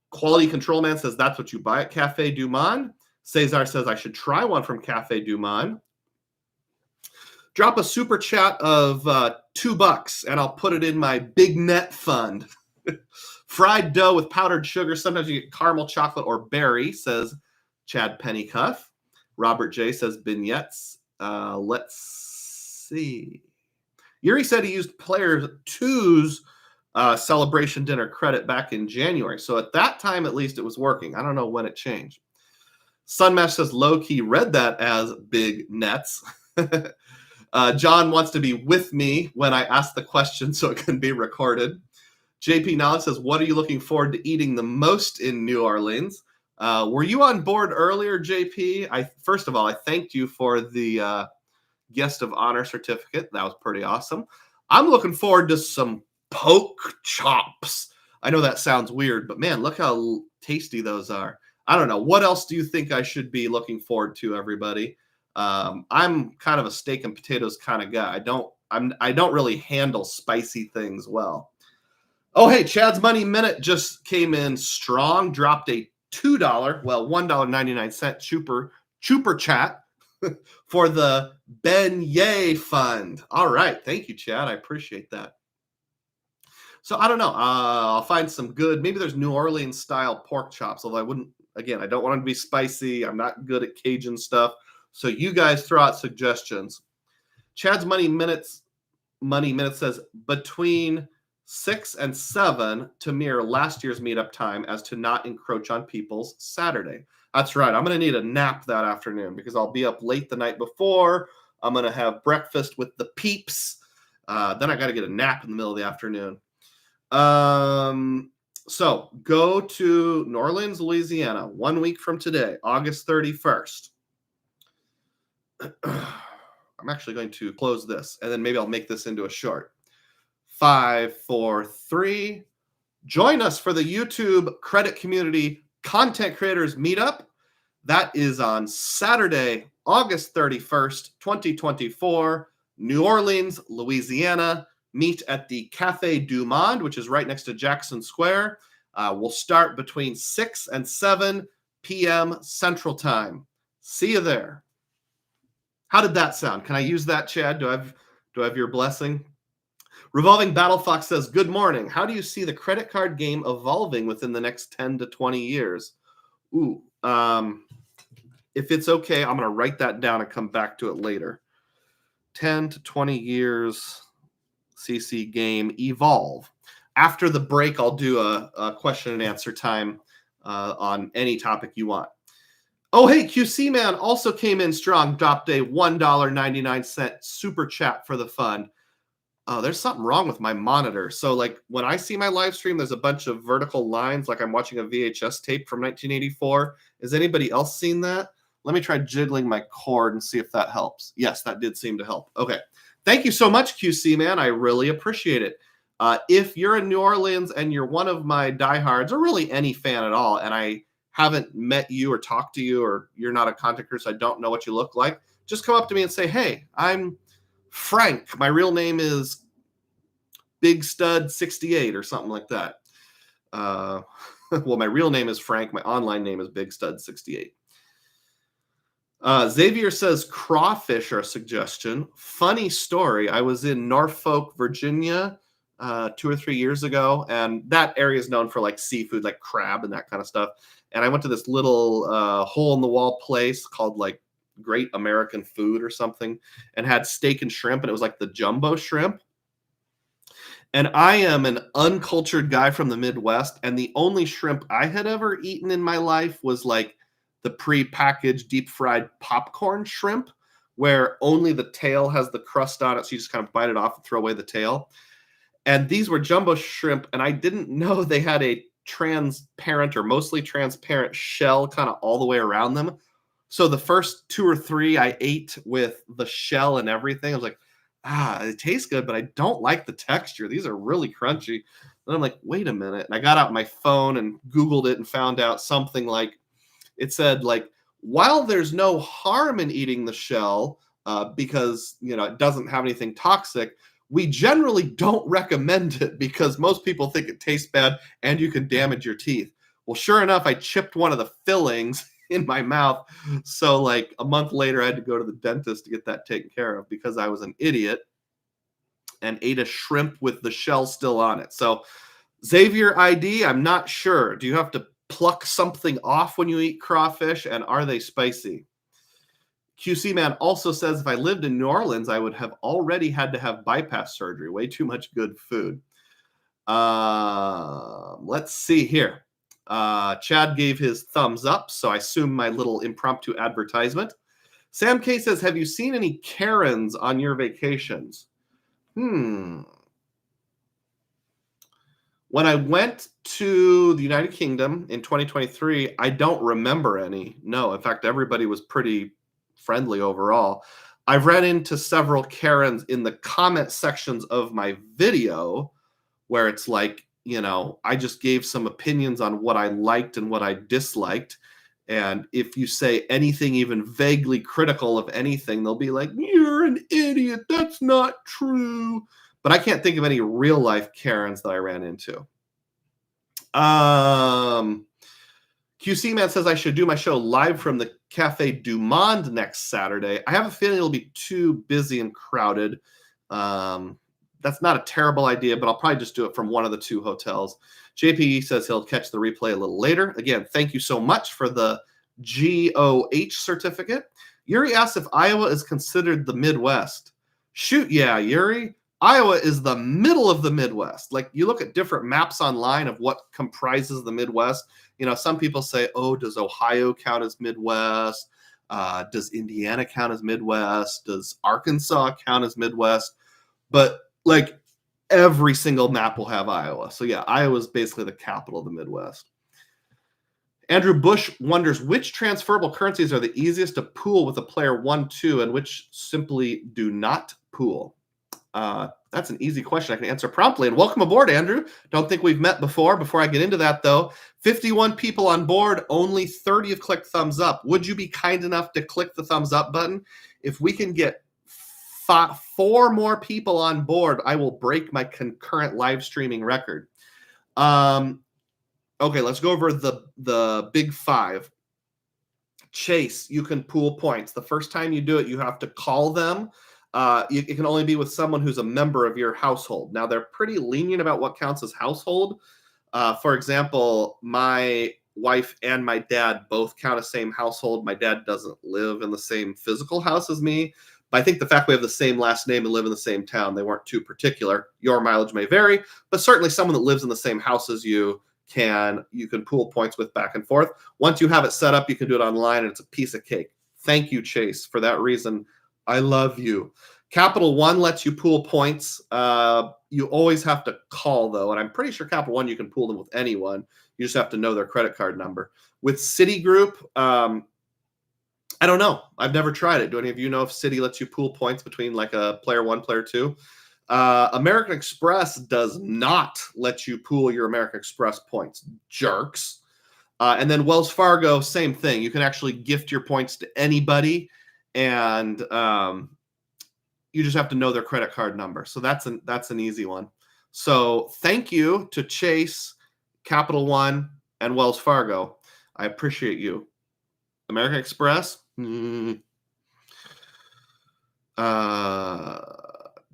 Quality Control Man says that's what you buy at Cafe Du Monde. Cesar says I should try one from Cafe Du Monde. Drop a super chat of $2 and I'll put it in my big net fund. Fried dough with powdered sugar. Sometimes you get caramel chocolate or berry, says Chad Pennycuff. Robert J says vignettes. Let's see. Yuri said he used Player 2's celebration dinner credit back in January. So at that time, at least, it was working. I don't know when it changed. Sunmesh says low-key read that as big nets. John wants to be with me when I ask the question so it can be recorded. JP Knowledge says, what are you looking forward to eating the most in New Orleans? Were you on board earlier, JP? First of all, I thanked you for the guest of honor certificate. That was pretty awesome. I'm looking forward to some poke chops. I know that sounds weird, but man, look how tasty those are. I don't know. What else do you think I should be looking forward to, everybody? I'm kind of a steak and potatoes kind of guy. I don't really handle spicy things well. Oh, hey, Chad's Money Minute just came in strong, dropped a $2, well, $1.99 super chat for the Ben Ye Fund. All right. Thank you, Chad. I appreciate that. So I don't know. I'll find some good, maybe there's New Orleans style pork chops, although I don't want them to be spicy. I'm not good at Cajun stuff. So you guys throw out suggestions. Chad's Money Minute says between 6 and 7 to mirror last year's meetup time as to not encroach on people's Saturday. That's right. I'm going to need a nap that afternoon because I'll be up late the night before. I'm going to have breakfast with the peeps. Then I got to get a nap in the middle of the afternoon. So go to New Orleans, Louisiana, 1 week from today, August 31st. I'm actually going to close this and then maybe I'll make this into a short. 5, 4, 3. Join us for the YouTube Credit Community Content Creators Meetup. That is on Saturday, August 31st, 2024, New Orleans, Louisiana. Meet at the Café du Monde, which is right next to Jackson Square. We'll start between 6 and 7 p.m. Central Time. See you there. How did that sound? Can I use that, Chad? Do I have your blessing? Revolving Battle Fox says, good morning. How do you see the credit card game evolving within the next 10 to 20 years? Ooh, if it's okay, I'm going to write that down and come back to it later. 10 to 20 years... CC game evolve. After the break, I'll do a question and answer time on any topic you want. Oh, hey, QC Man also came in strong, dropped a $1.99 super chat for the fund. Oh, there's something wrong with my monitor. So like when I see my live stream, there's a bunch of vertical lines like I'm watching a VHS tape from 1984. Has anybody else seen that? Let me try jiggling my cord and see if that helps. Yes, that did seem to help. Okay. Thank you so much, QC Man. I really appreciate it. If you're in New Orleans and you're one of my diehards, or really any fan at all, and I haven't met you or talked to you, or you're not a content creator, so I don't know what you look like, just come up to me and say, hey, I'm Frank. My real name is Big Stud 68 or something like that. Well, my real name is Frank. My online name is Big Stud 68. Xavier says crawfish are a suggestion. Funny story. I was in Norfolk, Virginia 2 or 3 years ago, and that area is known for like seafood, like crab and that kind of stuff. And I went to this little hole-in-the-wall place called like Great American Food or something, and had steak and shrimp, and it was like the jumbo shrimp. And I am an uncultured guy from the Midwest, and the only shrimp I had ever eaten in my life was like the pre-packaged deep-fried popcorn shrimp, where only the tail has the crust on it, so you just kind of bite it off and throw away the tail. And these were jumbo shrimp, and I didn't know they had a transparent or mostly transparent shell kind of all the way around them. So the first 2 or 3 I ate with the shell and everything. I was like, it tastes good, but I don't like the texture. These are really crunchy. And I'm like, wait a minute. And I got out my phone and Googled it and found out something like, it said like, while there's no harm in eating the shell because, you know, it doesn't have anything toxic, we generally don't recommend it because most people think it tastes bad and you can damage your teeth. Well, sure enough, I chipped one of the fillings in my mouth. So like a month later, I had to go to the dentist to get that taken care of because I was an idiot and ate a shrimp with the shell still on it. So Xavier ID, I'm not sure. Do you have to pluck something off when you eat crawfish, and are they spicy? QC Man also says, if I lived in New Orleans, I would have already had to have bypass surgery. Way too much good food. Let's see here. Chad gave his thumbs up, so I assume my little impromptu advertisement. Sam K says, have you seen any Karens on your vacations? When I went to the United Kingdom in 2023, I don't remember any. No, in fact, everybody was pretty friendly overall. I've ran into several Karens in the comment sections of my video, where it's like, I just gave some opinions on what I liked and what I disliked. And if you say anything even vaguely critical of anything, they'll be like, you're an idiot. That's not true. But I can't think of any real life Karens that I ran into. QC Man says I should do my show live from the Cafe Du Monde next Saturday. I have a feeling it'll be too busy and crowded. That's not a terrible idea, but I'll probably just do it from one of the two hotels. JP says he'll catch the replay a little later. Again, thank you so much for the GOH certificate. Yuri asks if Iowa is considered the Midwest. Shoot, yeah, Yuri. Iowa is the middle of the Midwest. Like, you look at different maps online of what comprises the Midwest. Some people say, oh, does Ohio count as Midwest? Does Indiana count as Midwest? Does Arkansas count as Midwest? But like, every single map will have Iowa. So yeah, Iowa is basically the capital of the Midwest. Andrew Bush wonders which transferable currencies are the easiest to pool with a player 1-2 and which simply do not pool. That's an easy question I can answer promptly. And welcome aboard, Andrew. Don't think we've met before. Before I get into that, though, 51 people on board, only 30 have clicked thumbs up. Would you be kind enough to click the thumbs up button? If we can get 4 more people on board, I will break my concurrent live streaming record. Okay, let's go over the big 5. Chase, you can pool points. The first time you do it, you have to call them. It can only be with someone who's a member of your household. Now, they're pretty lenient about what counts as household. For example, my wife and my dad both count as same household. My dad doesn't live in the same physical house as me. But I think the fact we have the same last name and live in the same town, they weren't too particular. Your mileage may vary, but certainly someone that lives in the same house as you can pool points with back and forth. Once you have it set up, you can do it online, and it's a piece of cake. Thank you, Chase. For that reason, I love you. Capital One lets you pool points. You always have to call, though, and I'm pretty sure Capital One, you can pool them with anyone. You just have to know their credit card number. With Citigroup, I don't know. I've never tried it. Do any of you know if Citi lets you pool points between like a player 1, player 2? American Express does not let you pool your American Express points. Jerks. And then Wells Fargo, same thing. You can actually gift your points to anybody, and you just have to know their credit card number. So that's an easy one. So thank you to Chase, Capital One, and Wells Fargo. I appreciate you. American Express.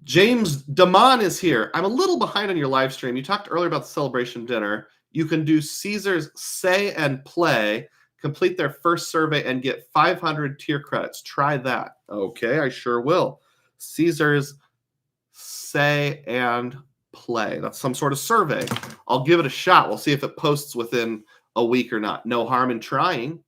James Damon is here. I'm a little behind on your live stream. You talked earlier about the celebration dinner. You can do Caesar's Say and Play, complete their first survey, and get 500 tier credits. Try that. Okay, I sure will. Caesar's Say and Play. That's some sort of survey. I'll give it a shot. We'll see if it posts within a week or not. No harm in trying.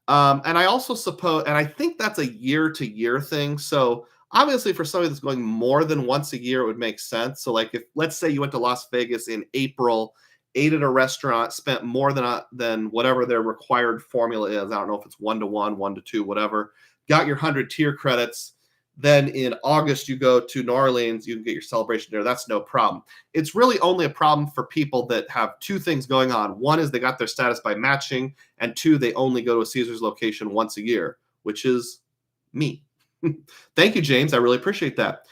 And I also suppose, and I think that's a year-to-year thing. So obviously for somebody that's going more than once a year, it would make sense. So like if, let's say you went to Las Vegas in April, ate at a restaurant, spent more than whatever their required formula is. I don't know if it's 1-to-1, 1-to-2, whatever. Got your 100 tier credits. Then in August, you go to New Orleans, you can get your celebration dinner. That's no problem. It's really only a problem for people that have 2 things going on. One is they got their status by matching, and 2, they only go to a Caesars location once a year, which is me. Thank you, James. I really appreciate that.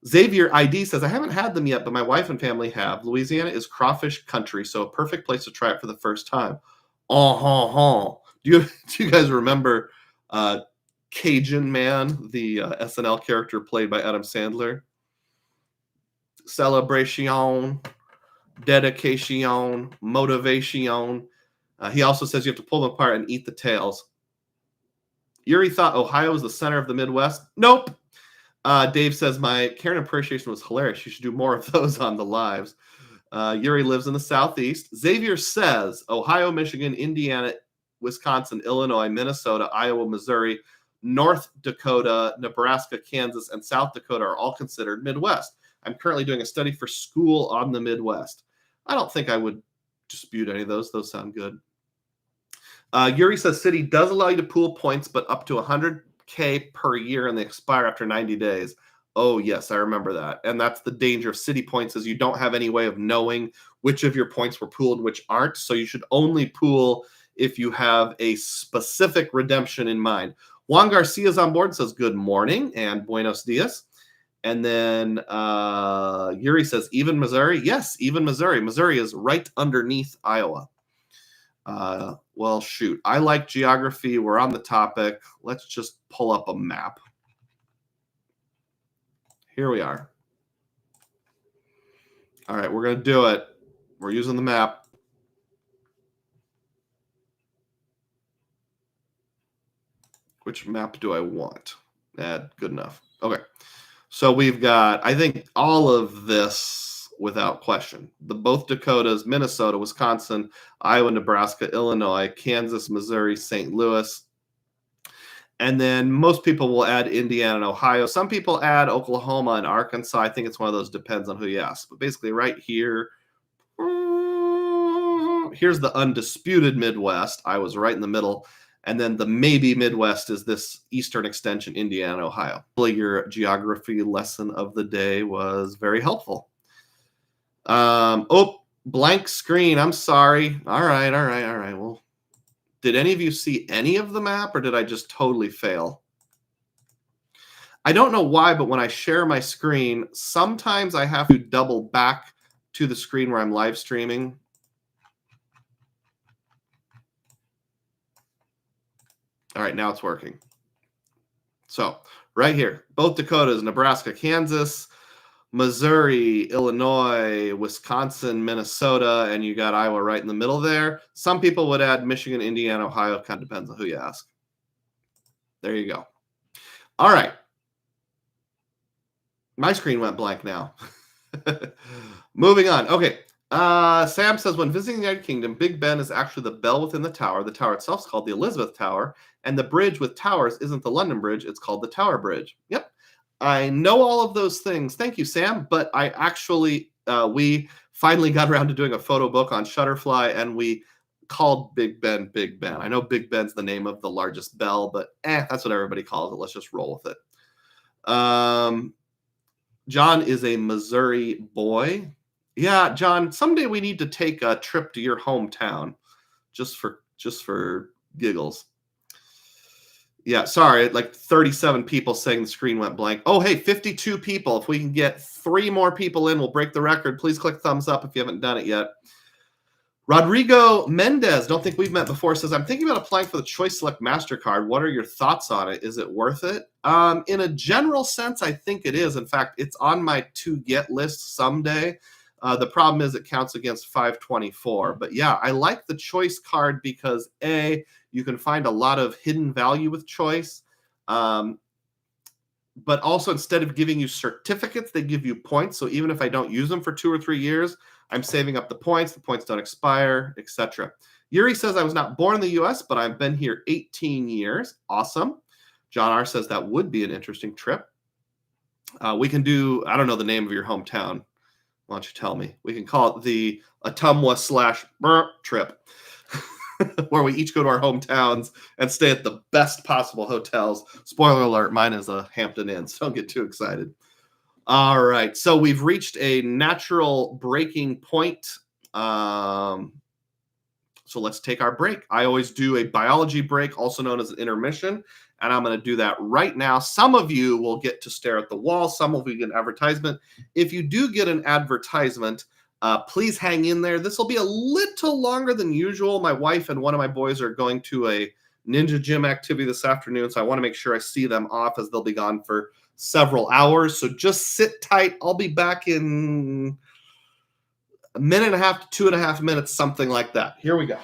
Xavier ID says, I haven't had them yet, but my wife and family have. Louisiana is crawfish country, so a perfect place to try it for the first time. Do you guys remember Cajun Man, the SNL character played by Adam Sandler? Celebration, dedication, motivation. He also says you have to pull them apart and eat the tails. Yuri thought Ohio was the center of the Midwest. Nope. Dave says, my Karen appreciation was hilarious. You should do more of those on the lives. Yuri lives in the Southeast. Xavier says, Ohio, Michigan, Indiana, Wisconsin, Illinois, Minnesota, Iowa, Missouri, North Dakota, Nebraska, Kansas, and South Dakota are all considered Midwest. I'm currently doing a study for school on the Midwest. I don't think I would dispute any of those. Those sound good. Yuri says Citi does allow you to pool points, but up to $100K per year, and they expire after 90 days. Oh, yes, I remember that. And that's the danger of city points is you don't have any way of knowing which of your points were pooled, which aren't. So you should only pool if you have a specific redemption in mind. Juan Garcia's on board, says good morning and buenos dias. And then Yuri says, even Missouri? Yes, even Missouri. Missouri is right underneath Iowa. Well, shoot. I like geography. We're on the topic. Let's just pull up a map. Here we are. All right, we're going to do it. We're using the map. Which map do I want? Good enough. Okay. So we've got, I think, all of this without question. Both Dakotas, Minnesota, Wisconsin, Iowa, Nebraska, Illinois, Kansas, Missouri, St. Louis. And then most people will add Indiana and Ohio. Some people add Oklahoma and Arkansas. I think it's one of those, depends on who you ask. But basically right here, here's the undisputed Midwest. I was right in the middle. And then the maybe Midwest is this eastern extension, Indiana, Ohio. Your geography lesson of the day was very helpful. Oh, blank screen. I'm sorry. All right. Well, did any of you see any of the map, or did I just totally fail? I don't know why, but when I share my screen, sometimes I have to double back to the screen where I'm live streaming. All right, now it's working. So right here, both Dakotas, Nebraska, Kansas, Missouri, Illinois, Wisconsin, Minnesota, and you got Iowa right in the middle there. Some people would add Michigan, Indiana, Ohio. Kind of depends on who you ask. There you go. All right. My screen went blank now. Moving on. Okay. Sam says, when visiting the United Kingdom, Big Ben is actually the bell within the tower. The tower itself is called the Elizabeth Tower, and the bridge with towers isn't the London Bridge. It's called the Tower Bridge. Yep. I know all of those things. Thank you, Sam. But I actually, we finally got around to doing a photo book on Shutterfly, and we called Big Ben Big Ben. I know Big Ben's the name of the largest bell, but that's what everybody calls it. Let's just roll with it. John is a Missouri boy. Yeah, John, someday we need to take a trip to your hometown just for giggles. Yeah, sorry, like 37 people saying the screen went blank. Oh, hey, 52 people. If we can get 3 more people in, we'll break the record. Please click thumbs up if you haven't done it yet. Rodrigo Mendez, don't think we've met before, says, I'm thinking about applying for the Choice Select MasterCard. What are your thoughts on it? Is it worth it? In a general sense, I think it is. In fact, it's on my to-get list someday. The problem is it counts against 524. But yeah, I like the Choice card because A, you can find a lot of hidden value with Choice. But also, instead of giving you certificates, they give you points. So even if I don't use them for 2 or 3 years, I'm saving up the points don't expire, etc. Yuri says, I was not born in the U.S., but I've been here 18 years. Awesome. John R. says that would be an interesting trip. We can do, I don't know the name of your hometown. Why don't you tell me? We can call it the Atumwa / trip, where we each go to our hometowns and stay at the best possible hotels. Spoiler alert, mine is a Hampton Inn, so don't get too excited. All right, so we've reached a natural breaking point. So let's take our break. I always do a biology break, also known as an intermission, and I'm going to do that right now. Some of you will get to stare at the wall. Some of you get an advertisement. If you do get an advertisement, please hang in there. This will be a little longer than usual. My wife and one of my boys are going to a ninja gym activity this afternoon, so I want to make sure I see them off as they'll be gone for several hours. So just sit tight. I'll be back in a minute and a half to 2.5 minutes, something like that. Here we go.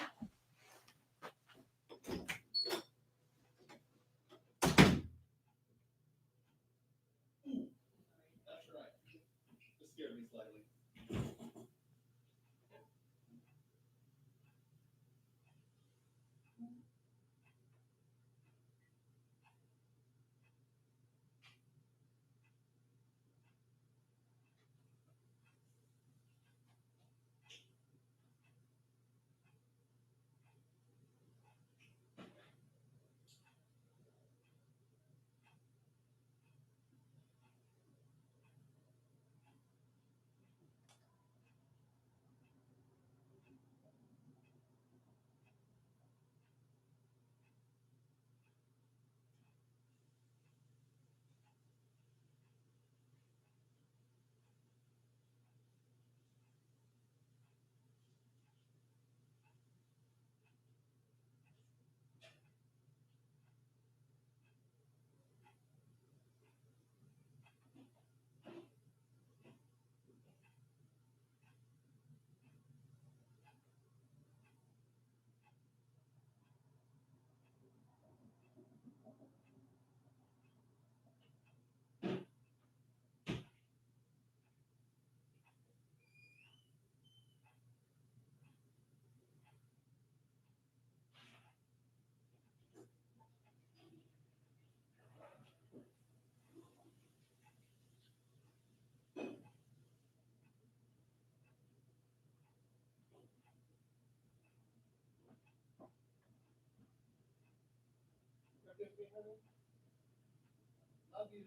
Love you.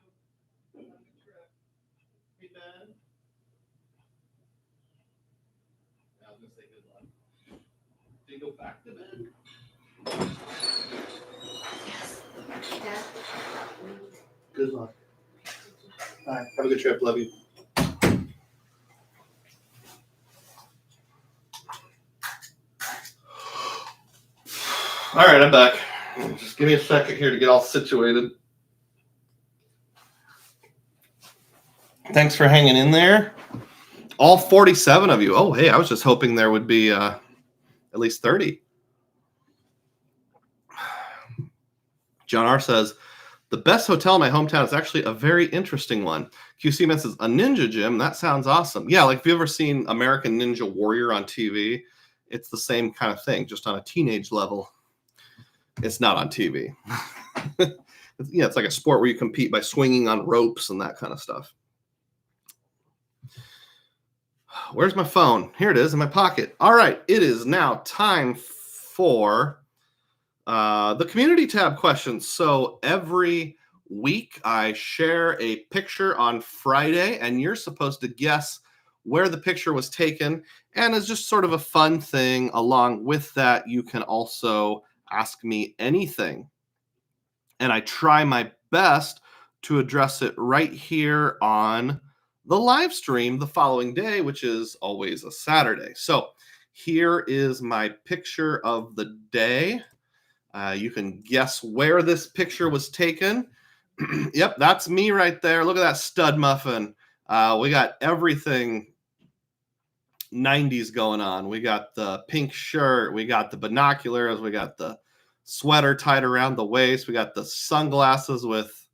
Have a good trip. Hey, Ben. I was going to say good luck. Do you go back to bed? Good luck. Bye. Have a good trip. Love you. All right, I'm back. Just give me a second here to get all situated. Thanks for hanging in there. All 47 of you. Oh, hey, I was just hoping there would be at least 30. John R. says, the best hotel in my hometown is actually a very interesting one. QC Man says, a ninja gym? That sounds awesome. Yeah, like if you've ever seen American Ninja Warrior on TV, it's the same kind of thing, just on a teenage level. It's not on TV. Yeah, it's like a sport where you compete by swinging on ropes and that kind of stuff. Where's my phone? Here it is in my pocket. All right, it is now time for the community tab questions. So every week I share a picture on Friday, and you're supposed to guess where the picture was taken. And it's just sort of a fun thing. Along with that, you can also ask me anything. And I try my best to address it right here on the live stream the following day, which is always a Saturday. So here is my picture of the day. You can guess where this picture was taken. Yep, that's me right there. Look at that stud muffin. We got everything 90s going on. We got the pink shirt. We got the binoculars. We got the sweater tied around the waist. We got the sunglasses with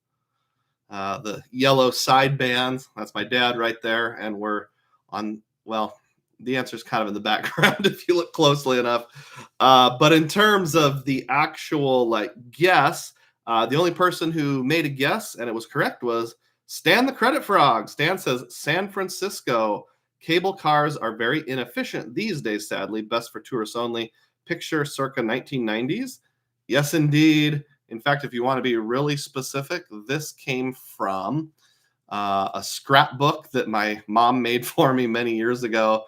the yellow side bands. That's my dad right there. And we're on, well, the answer is kind of in the background if you look closely enough. But in terms of the actual guess, the only person who made a guess and it was correct was Stan the Credit Frog. Stan says San Francisco. Cable cars are very inefficient these days, sadly. Best for tourists only. Picture circa 1990s. Yes, indeed. In fact, if you want to be really specific, this came from a scrapbook that my mom made for me many years ago.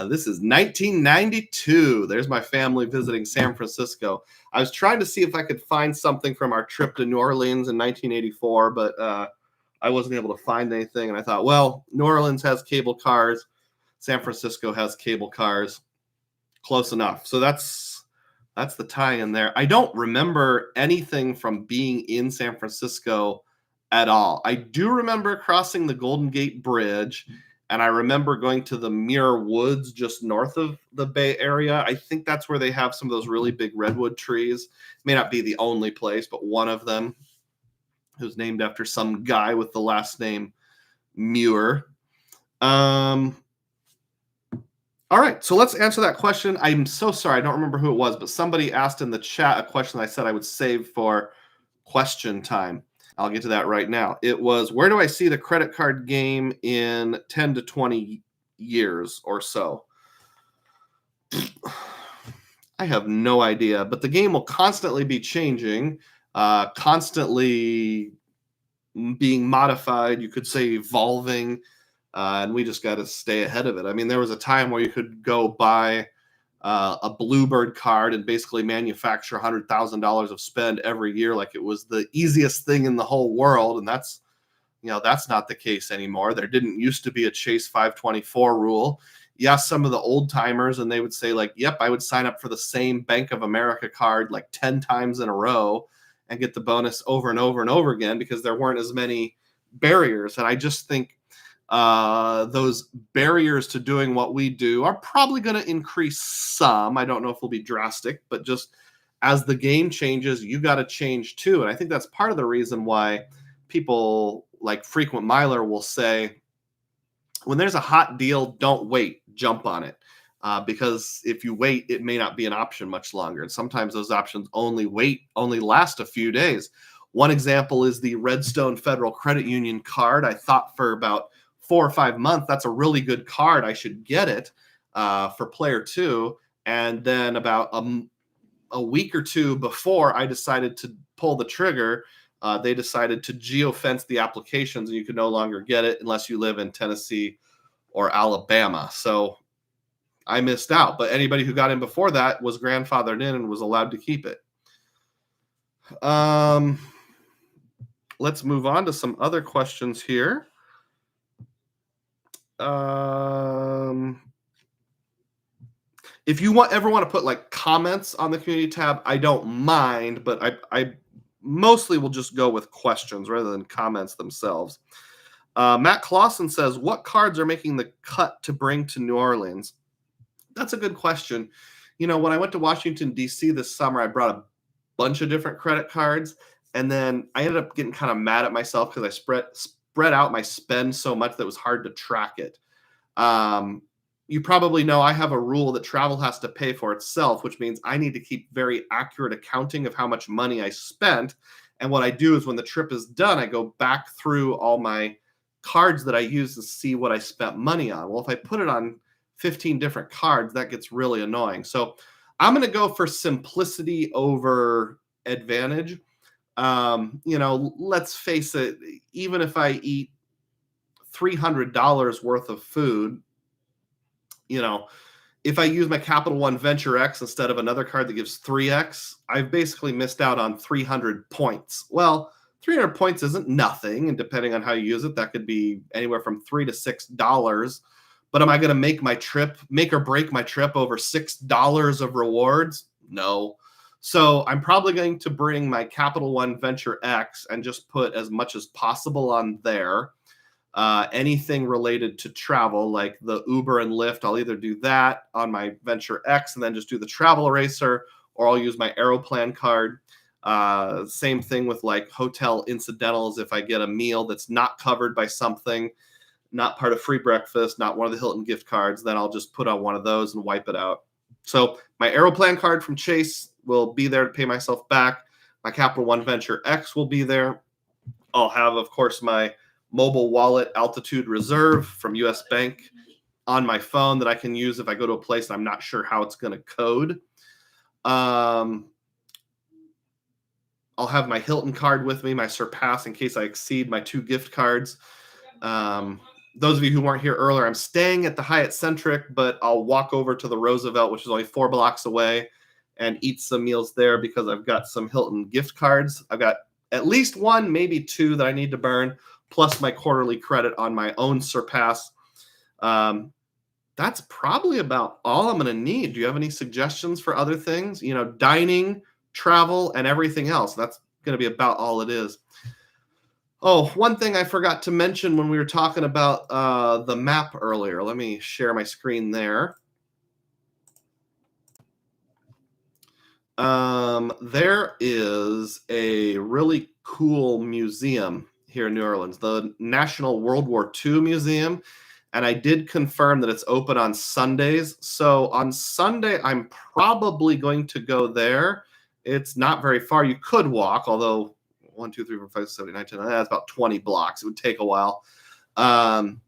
This is 1992. There's my family visiting San Francisco. I was trying to see if I could find something from our trip to New Orleans in 1984, but I wasn't able to find anything. And I thought, well, New Orleans has cable cars. San Francisco has cable cars. Close enough. So that's the tie in there. I don't remember anything from being in San Francisco at all. I do remember crossing the Golden Gate Bridge, and I remember going to the Muir Woods just north of the Bay Area. I think that's where they have some of those really big redwood trees. May not be the only place, but one of them. Who's named after some guy with the last name Muir. All right, so let's answer that question. I'm so sorry, I don't remember who it was, but somebody asked in the chat a question I said I would save for question time. I'll get to that right now. It was, where do I see the credit card game in 10 to 20 years or so? I have no idea, but the game will constantly be changing. Constantly being modified, you could say evolving, and we just got to stay ahead of it. I mean, there was a time where you could go buy a Bluebird card and basically manufacture $100,000 of spend every year like it was the easiest thing in the whole world, and that's not the case anymore. There didn't used to be a Chase 524 rule. Yes, some of the old timers, and they would say yep, I would sign up for the same Bank of America card 10 times in a row and get the bonus over and over and over again because there weren't as many barriers. And I just think those barriers to doing what we do are probably going to increase some. I don't know if it'll be drastic, but just as the game changes, you got to change too. And I think that's part of the reason why people like Frequent Miler will say, when there's a hot deal, don't wait, jump on it. Because if you wait, it may not be an option much longer. And sometimes those options only last a few days. One example is the Redstone Federal Credit Union card. I thought for about 4 or 5 months, that's a really good card. I should get it for player 2. And then about a week or two before I decided to pull the trigger, they decided to geofence the applications, and you could no longer get it unless you live in Tennessee or Alabama. So I missed out. But anybody who got in before that was grandfathered in and was allowed to keep it. Let's move on to some other questions here. If you ever want to put like comments on the community tab, I don't mind, but I mostly will just go with questions rather than comments themselves. Matt Clausen says, what cards are making the cut to bring to New Orleans? That's a good question. You know, when I went to Washington, D.C. this summer, I brought a bunch of different credit cards, and then I ended up getting kind of mad at myself because I spread out my spend so much that it was hard to track it. You probably know I have a rule that travel has to pay for itself, which means I need to keep very accurate accounting of how much money I spent. And what I do is when the trip is done, I go back through all my cards that I use to see what I spent money on. Well, if I put it on 15 different cards, that gets really annoying. So I'm going to go for simplicity over advantage. You know, let's face it, even if I eat $300 worth of food, you know, if I use my Capital One Venture X instead of another card that gives 3X, I've basically missed out on 300 points. Well, 300 points isn't nothing, and depending on how you use it, that could be anywhere from $3 to $6. But am I going to make or break my trip over $6 of rewards? No. So I'm probably going to bring my Capital One Venture X and just put as much as possible on there. Anything related to travel, like the Uber and Lyft, I'll either do that on my Venture X and then just do the travel eraser, or I'll use my Aeroplan card. Same thing with like hotel incidentals. If I get a meal that's not covered by something, not part of free breakfast, not one of the Hilton gift cards, then I'll just put on one of those and wipe it out. So my Aeroplan card from Chase will be there to pay myself back. My Capital One Venture X will be there. I'll have, of course, my mobile wallet Altitude Reserve from US Bank on my phone that I can use if I go to a place and I'm not sure how it's going to code. I'll have my Hilton card with me, my Surpass, in case I exceed my 2 gift cards. Those of you who weren't here earlier, I'm staying at the Hyatt Centric, but I'll walk over to the Roosevelt, which is only 4 blocks away, and eat some meals there because I've got some Hilton gift cards. I've got at least 1, maybe 2 that I need to burn, plus my quarterly credit on my own Surpass. That's probably about all I'm going to need. Do you have any suggestions for other things? You know, dining, travel, and everything else. That's going to be about all it is. Oh, one thing I forgot to mention when we were talking about the map earlier. Let me share my screen there. There is a really cool museum here in New Orleans, the National World War II Museum. And I did confirm that it's open on Sundays. So on Sunday, I'm probably going to go there. It's not very far. You could walk, although 1, 2, 3, 4, 5, 6, 7, 8, 9, 10, that's about 20 blocks. It would take a while. I'm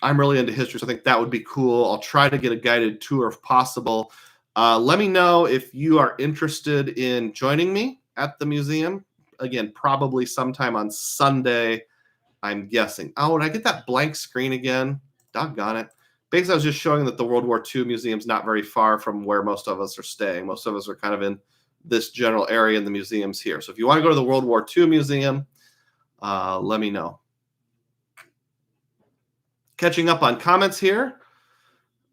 really into history, so I think that would be cool. I'll try to get a guided tour if possible. Let me know if you are interested in joining me at the museum. Again, probably sometime on Sunday, I'm guessing. Oh, and I get that blank screen again. Doggone it. Basically, I was just showing that the World War II Museum's not very far from where most of us are staying. Most of us are kind of in this general area, and the museum's here. So if you want to go to the World War II Museum, let me know. Catching up on comments here.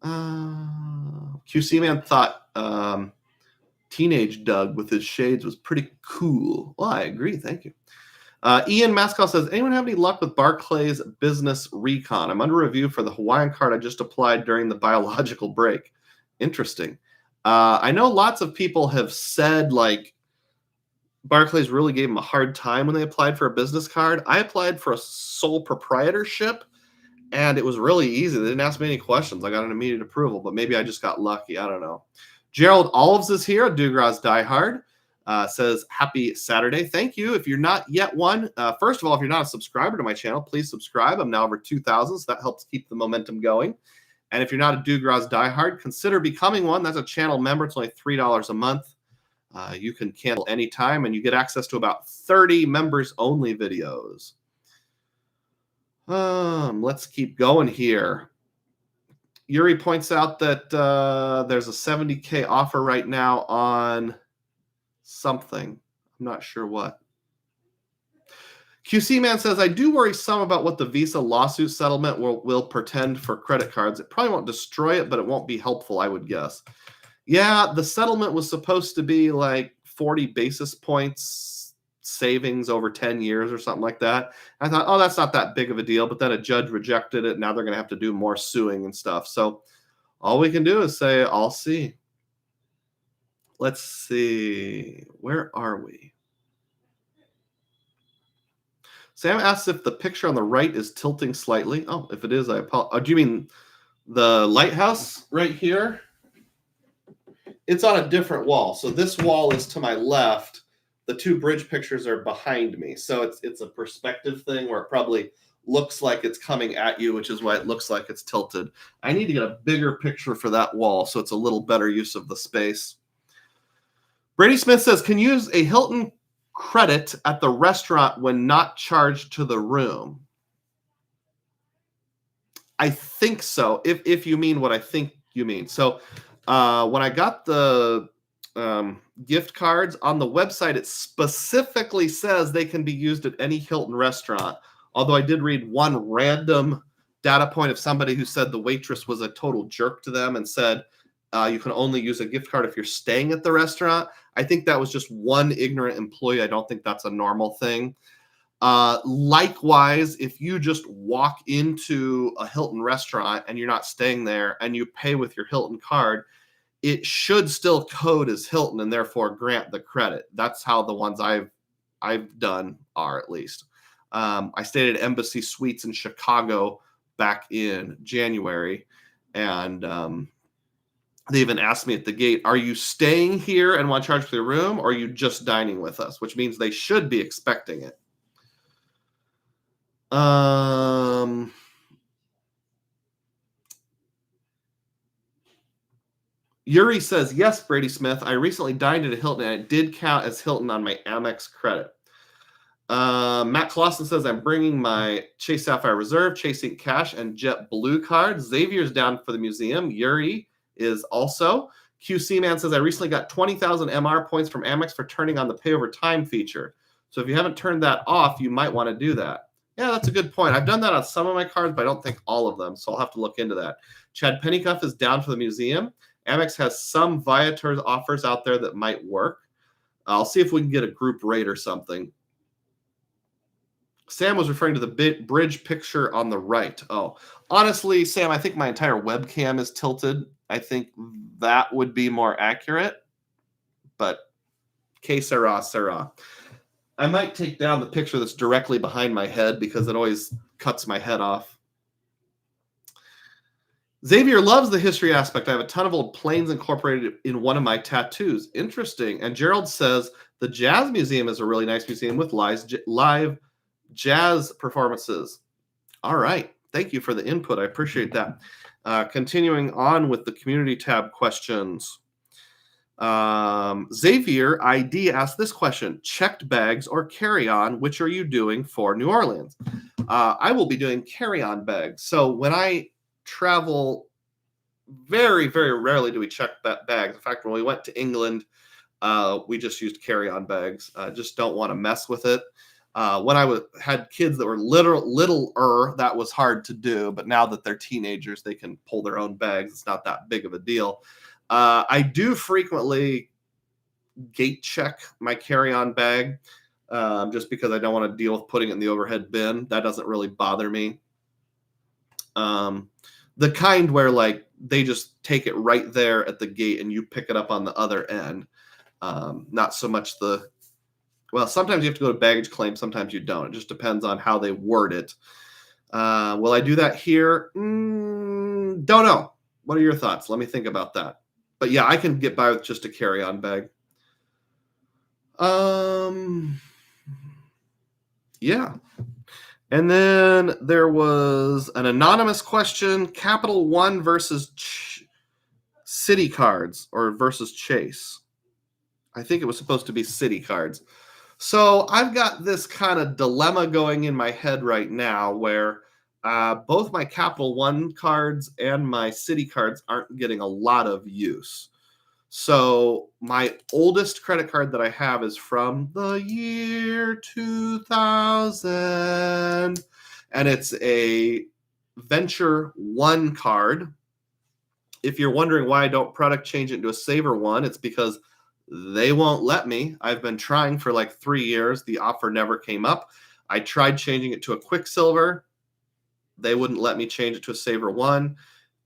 QC Man thought Teenage Doug with his shades was pretty cool. Well, I agree. Thank you. Ian Mascal says, anyone have any luck with Barclays Business Recon? I'm under review for the Hawaiian card I just applied during the biological break. Interesting. I know lots of people have said, like, Barclays really gave them a hard time when they applied for a business card. I applied for a sole proprietorship, and it was really easy. They didn't ask me any questions. I got an immediate approval, but maybe I just got lucky. I don't know. Gerald Olives is here, DUGROZ Diehard. Says, happy Saturday. Thank you. If you're not yet one, first of all, if you're not a subscriber to my channel, please subscribe. I'm now over 2,000, so that helps keep the momentum going. And if you're not a DUGROZ Diehard, consider becoming one. That's a channel member. It's only $3 a month. You can cancel anytime, and you get access to about 30 members-only videos. Let's keep going here. Yuri points out that there's a $70K offer right now on something. I'm not sure what. QC Man says, I do worry some about what the Visa lawsuit settlement will portend for credit cards. It probably won't destroy it, but it won't be helpful, I would guess. Yeah, the settlement was supposed to be like 40 basis points savings over 10 years or something like that. I thought, oh, that's not that big of a deal. But then a judge rejected it. Now they're going to have to do more suing and stuff. So all we can do is say, I'll see. Let's see. Where are we? Sam asks if the picture on the right is tilting slightly. Oh, if it is, I apologize. Oh, do you mean the lighthouse right here? It's on a different wall. So this wall is to my left. The two bridge pictures are behind me. So it's a perspective thing where it probably looks like it's coming at you, which is why it looks like it's tilted. I need to get a bigger picture for that wall so it's a little better use of the space. Brady Smith says, can you use a Hilton credit at the restaurant when not charged to the room? I think so, if you mean what I think you mean. So when I got the gift cards on the website, it specifically says they can be used at any Hilton restaurant. Although I did read one random data point of somebody who said the waitress was a total jerk to them and said you can only use a gift card if you're staying at the restaurant. I think that was just one ignorant employee. I don't think that's a normal thing. Likewise, if you just walk into a Hilton restaurant and you're not staying there and you pay with your Hilton card, it should still code as Hilton and therefore grant the credit. That's how the ones I've done are, at least. I stayed at Embassy Suites in Chicago back in January, and they even asked me at the gate, are you staying here and want to charge for the room, or are you just dining with us? Which means they should be expecting it. Yuri says, yes, Brady Smith. I recently dined at a Hilton, and it did count as Hilton on my Amex credit. Matt Clausen says, I'm bringing my Chase Sapphire Reserve, Chase Ink Cash, and JetBlue cards. Xavier's down for the museum. Yuri is also. QC Man says, I recently got 20,000 MR points from Amex for turning on the pay over time feature. So if you haven't turned that off, you might want to do that. Yeah, that's a good point. I've done that on some of my cards, but I don't think all of them. So I'll have to look into that. Chad Pennycuff is down for the museum. Amex has some Viator offers out there that might work. I'll see if we can get a group rate or something. Sam was referring to the bridge picture on the right. Oh, honestly, Sam, I think my entire webcam is tilted. I think that would be more accurate. But que sera, sera. I might take down the picture that's directly behind my head because it always cuts my head off. Xavier loves the history aspect. I have a ton of old planes incorporated in one of my tattoos. Interesting. And Gerald says the Jazz Museum is a really nice museum with live jazz performances. All right. Thank you for the input. I appreciate that. Continuing on with the community tab questions. Xavier ID asked this question: checked bags or carry-on, which are you doing for New Orleans? I will be doing carry-on bags. So when I travel, very, very rarely do we check bags. In fact, when we went to England, we just used carry-on bags. Just don't want to mess with it. When I had kids that were littler, that was hard to do. But now that they're teenagers, they can pull their own bags. It's not that big of a deal. I do frequently gate check my carry-on bag just because I don't want to deal with putting it in the overhead bin. That doesn't really bother me. The kind where like they just take it right there at the gate and you pick it up on the other end. Not so much well, sometimes you have to go to baggage claim, sometimes you don't. It just depends on how they word it. Will I do that here? Don't know. What are your thoughts? Let me think about that. But yeah, I can get by with just a carry-on bag. Yeah. And then there was an anonymous question: Capital One versus Citi cards or versus Chase. I think it was supposed to be city cards. So I've got this kind of dilemma going in my head right now where both my Capital One cards and my city cards aren't getting a lot of use. So my oldest credit card that I have is from the year 2000, and it's a Venture One card. If you're wondering why I don't product change it into a Saver One, it's because they won't let me. I've been trying for like 3 years. The offer never came up. I tried changing it to a Quicksilver. They wouldn't let me change it to a Saver One.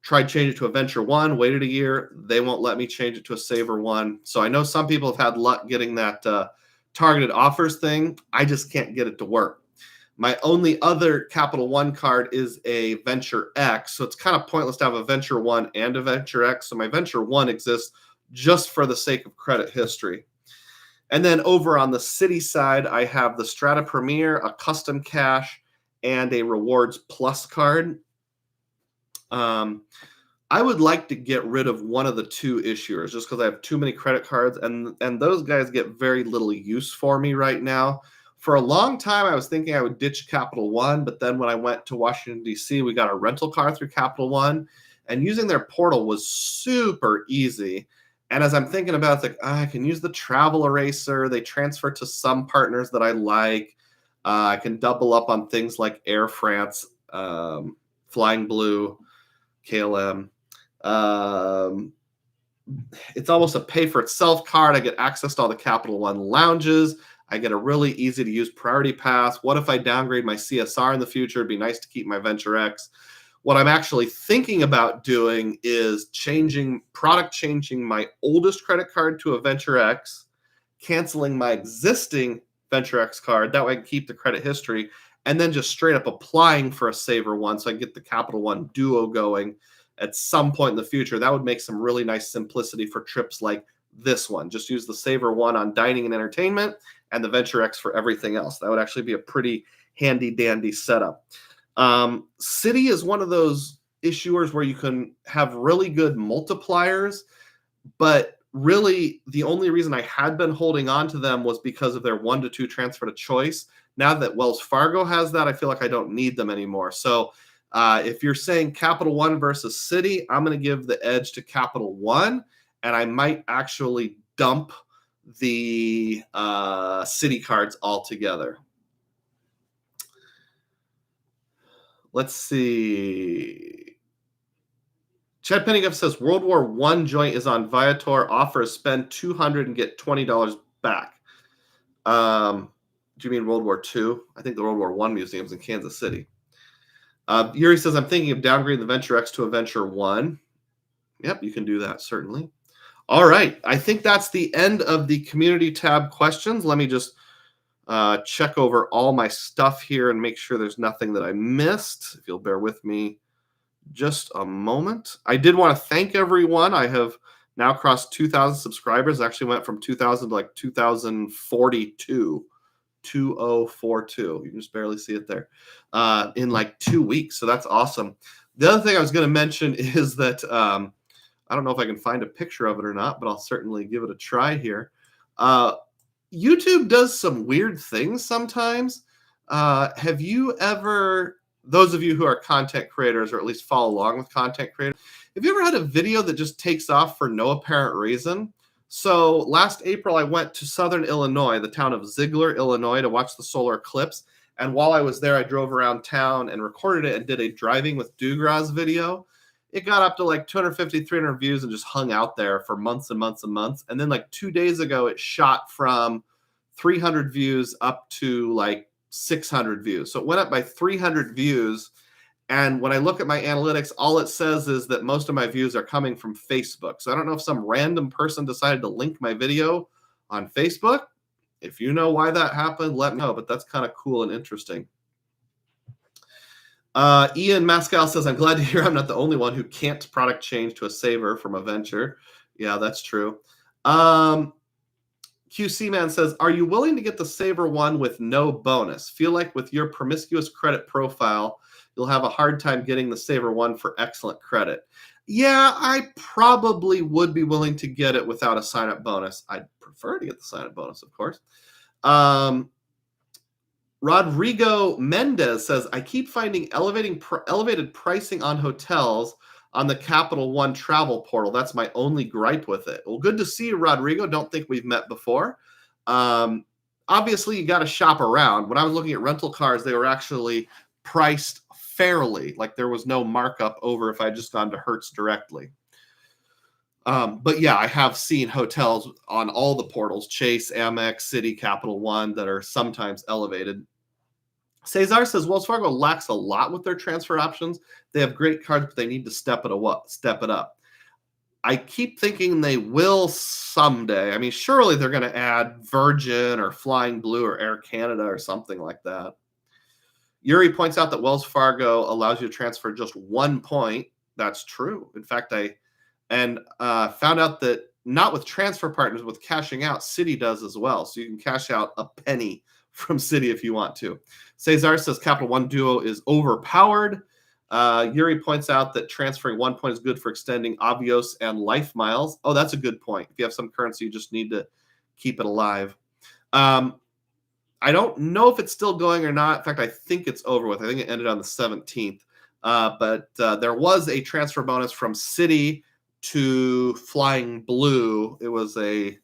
Tried changing it to a Venture One, waited a year. They won't let me change it to a Saver One. So I know some people have had luck getting that targeted offers thing. I just can't get it to work. My only other Capital One card is a Venture X. So it's kind of pointless to have a Venture One and a Venture X. So my Venture One exists just for the sake of credit history. And then over on the city side, I have the Strata Premier, a Custom Cash, and a Rewards Plus card. I would like to get rid of one of the two issuers just because I have too many credit cards, and those guys get very little use for me right now. For a long time, I was thinking I would ditch Capital One, but then when I went to Washington, D.C., we got a rental car through Capital One, and using their portal was super easy. And as I'm thinking about it, it's like, I can use the travel eraser. They transfer to some partners that I like. I can double up on things like Air France, Flying Blue, KLM. It's almost a pay-for-itself card. I get access to all the Capital One lounges. I get a really easy-to-use Priority Pass. What if I downgrade my CSR in the future? It'd be nice to keep my Venture X. What I'm actually thinking about doing is changing my oldest credit card to a Venture X, canceling my existing Venture X card. That way I can keep the credit history, and then just straight up applying for a Saver One so I can get the Capital One Duo going at some point in the future. That would make some really nice simplicity for trips like this one. Just use the Saver One on dining and entertainment and the Venture X for everything else. That would actually be a pretty handy dandy setup. Citi is one of those issuers where you can have really good multipliers, but really the only reason I had been holding on to them was because of their 1-to-2 transfer to choice. Now that Wells Fargo has that, I feel like I don't need them anymore. So if you're saying Capital One versus Citi, I'm going to give the edge to Capital One, and I might actually dump the Citi cards altogether. Let's see. Chad Penningham says World War I joint is on Viator. Offer spend $200 and get $20 back. Do you mean World War II? I think the World War I museum's in Kansas City. Yuri says, I'm thinking of downgrading the Venture X to a Venture One. Yep, you can do that, certainly. All right. I think that's the end of the community tab questions. Let me just check over all my stuff here and make sure there's nothing that I missed. If you'll bear with me just a moment. I did want to thank everyone. I have now crossed 2,000 subscribers. I actually went from 2,000 to like 2,042. 2042. You can just barely see it there in like 2 weeks. So that's awesome. The other thing I was going to mention is that I don't know if I can find a picture of it or not, but I'll certainly give it a try here. YouTube does some weird things sometimes. Have you ever, those of you who are content creators or at least follow along with content creators, have you ever had a video that just takes off for no apparent reason? So last April, I went to Southern Illinois, the town of Ziegler, Illinois, to watch the solar eclipse. And while I was there, I drove around town and recorded it and did a driving with DUGROZ video. It got up to like 250, 300 views and just hung out there for months and months and months. And then like 2 days ago, it shot from 300 views up to like 600 views. So it went up by 300 views. And when I look at my analytics, all it says is that most of my views are coming from Facebook. So I don't know if some random person decided to link my video on Facebook. If you know why that happened, let me know. But that's kind of cool and interesting. Ian Mascal says, I'm glad to hear I'm not the only one who can't product change to a Saver from a Venture. Yeah, that's true. QC Man says, are you willing to get the Saver One with no bonus? Feel like with your promiscuous credit profile, you'll have a hard time getting the Saver One for excellent credit. Yeah, I probably would be willing to get it without a sign-up bonus. I'd prefer to get the sign-up bonus, of course. Um, Rodrigo Mendez says, I keep finding elevated pricing on hotels on the Capital One travel portal. That's my only gripe with it. Well, good to see you, Rodrigo. Don't think we've met before. Um, Obviously, you got to shop around. When I was looking at rental cars, they were actually priced fairly. Like there was no markup over if I just gone to Hertz directly. But yeah, I have seen hotels on all the portals, Chase, Amex, Citi, Capital One, that are sometimes elevated. Cesar says Wells Fargo lacks a lot with their transfer options. They have great cards, but they need to step it up. I keep thinking they will someday. I mean, surely they're going to add Virgin or Flying Blue or Air Canada or something like that. Yuri points out that Wells Fargo allows you to transfer just 1 point. That's true. In fact, I found out that not with transfer partners, with cashing out, Citi does as well. So you can cash out a penny from Citi if you want to. Cesar says Capital One Duo is overpowered. Yuri points out that transferring 1 point is good for extending Avios and Life Miles. Oh, that's a good point. If you have some currency, you just need to keep it alive. I don't know if it's still going or not. In fact, I think it's over with. I think it ended on the 17th. But there was a transfer bonus from Citi to Flying Blue. It was a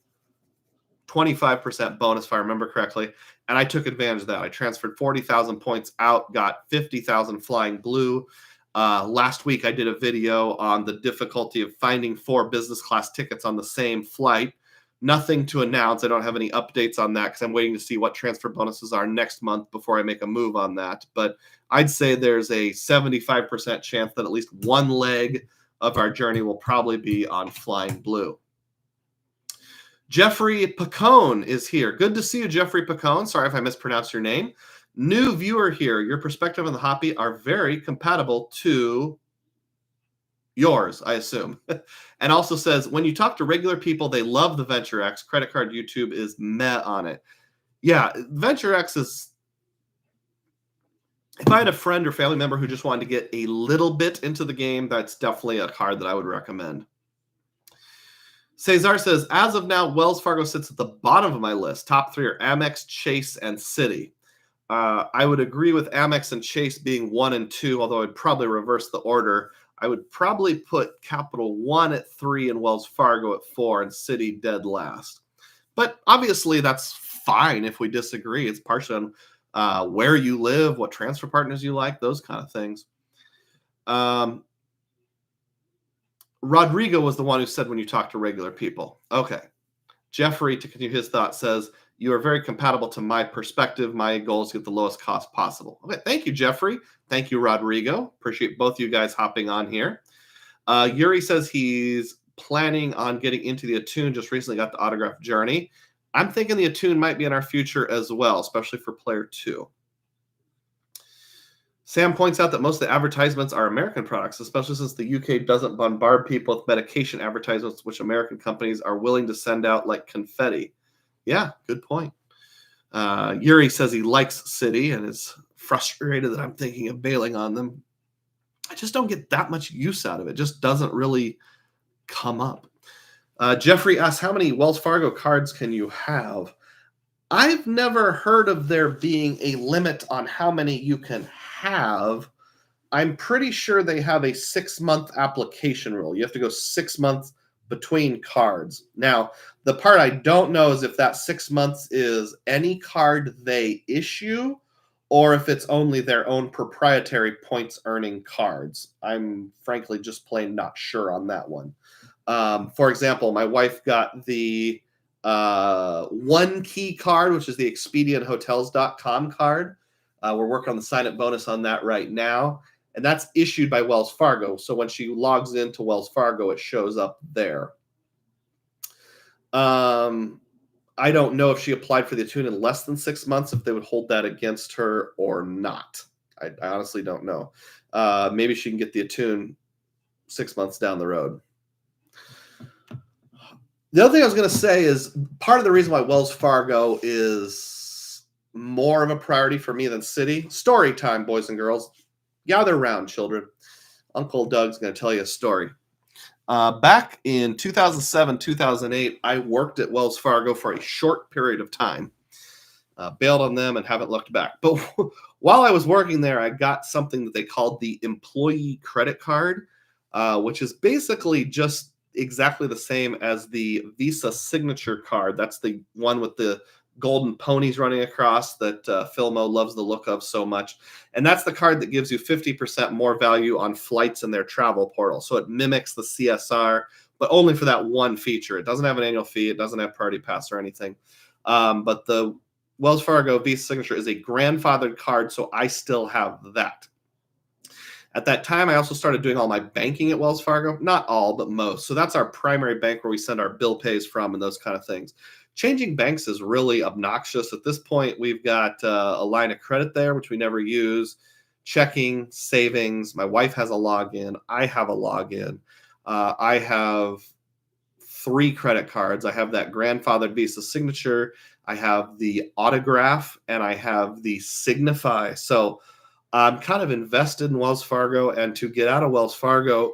25% bonus, if I remember correctly. And I took advantage of that. I transferred 40,000 points out, got 50,000 Flying Blue. Last week, I did a video on the difficulty of finding 4 business class tickets on the same flight. Nothing to announce. I don't have any updates on that because I'm waiting to see what transfer bonuses are next month before I make a move on that. But I'd say there's a 75% chance that at least one leg of our journey will probably be on Flying Blue. Jeffrey Pacone is here. Good to see you, Jeffrey Pacone. Sorry if I mispronounced your name. New viewer here. Your perspective on the hobby are very compatible to yours, I assume. And also says, when you talk to regular people, they love the Venture X. Credit card YouTube is meh on it. Yeah, Venture X is... If I had a friend or family member who just wanted to get a little bit into the game, that's definitely a card that I would recommend. Cesar says, as of now, Wells Fargo sits at the bottom of my list. Top 3 are Amex, Chase, and Citi. I would agree with Amex and Chase being 1 and 2, although I'd probably reverse the order. I would probably put Capital One at 3 and Wells Fargo at 4 and Citi dead last. But obviously that's fine if we disagree. It's partially on where you live, what transfer partners you like, those kind of things. Rodrigo was the one who said when you talk to regular people. Okay. Jeffrey, to continue his thought, says, you are very compatible to my perspective. My goal is to get the lowest cost possible. Okay, thank you, Jeffrey. Thank you, Rodrigo. Appreciate both you guys hopping on here. Yuri says he's planning on getting into the Attune. Just recently got the autograph journey. I'm thinking the Attune might be in our future as well, especially for player 2. Sam points out that most of the advertisements are American products, especially since the UK doesn't bombard people with medication advertisements, which American companies are willing to send out like confetti. Yeah, good point. Yuri says he likes Citi and is frustrated that I'm thinking of bailing on them. I just don't get that much use out of it. It just doesn't really come up. Jeffrey asks, how many Wells Fargo cards can you have? I've never heard of there being a limit on how many you can have. I'm pretty sure they have a 6-month application rule. You have to go 6 months between cards. Now, the part I don't know is if that 6 months is any card they issue or if it's only their own proprietary points earning cards. I'm frankly just plain not sure on that one. For example, my wife got the One Key card, which is the Expedia and Hotels.com card. We're working on the sign-up bonus on that right now. And that's issued by Wells Fargo. So when she logs into Wells Fargo, it shows up there. I don't know if she applied for the Attune in less than 6 months, if they would hold that against her or not. I honestly don't know. Maybe she can get the Attune 6 months down the road. The other thing I was going to say is part of the reason why Wells Fargo is more of a priority for me than Citi. Story time, boys and girls. Gather around, children. Uncle Doug's going to tell you a story. Back in 2007, 2008, I worked at Wells Fargo for a short period of time. Bailed on them and haven't looked back. But while I was working there, I got something that they called the employee credit card, which is basically just exactly the same as the Visa signature card. That's the one with the golden ponies running across that Philmo loves the look of so much. And that's the card that gives you 50% more value on flights in their travel portal. So it mimics the CSR, but only for that one feature. It doesn't have an annual fee. It doesn't have Priority Pass or anything. But the Wells Fargo Visa Signature is a grandfathered card, so I still have that. At that time, I also started doing all my banking at Wells Fargo. Not all, but most. So that's our primary bank where we send our bill pays from and those kind of things. Changing banks is really obnoxious. At this point, we've got a line of credit there, which we never use, checking, savings. My wife has a login. I have a login. I have 3 credit cards. I have that grandfathered Visa Signature. I have the Autograph, and I have the Signify. So I'm kind of invested in Wells Fargo, and to get out of Wells Fargo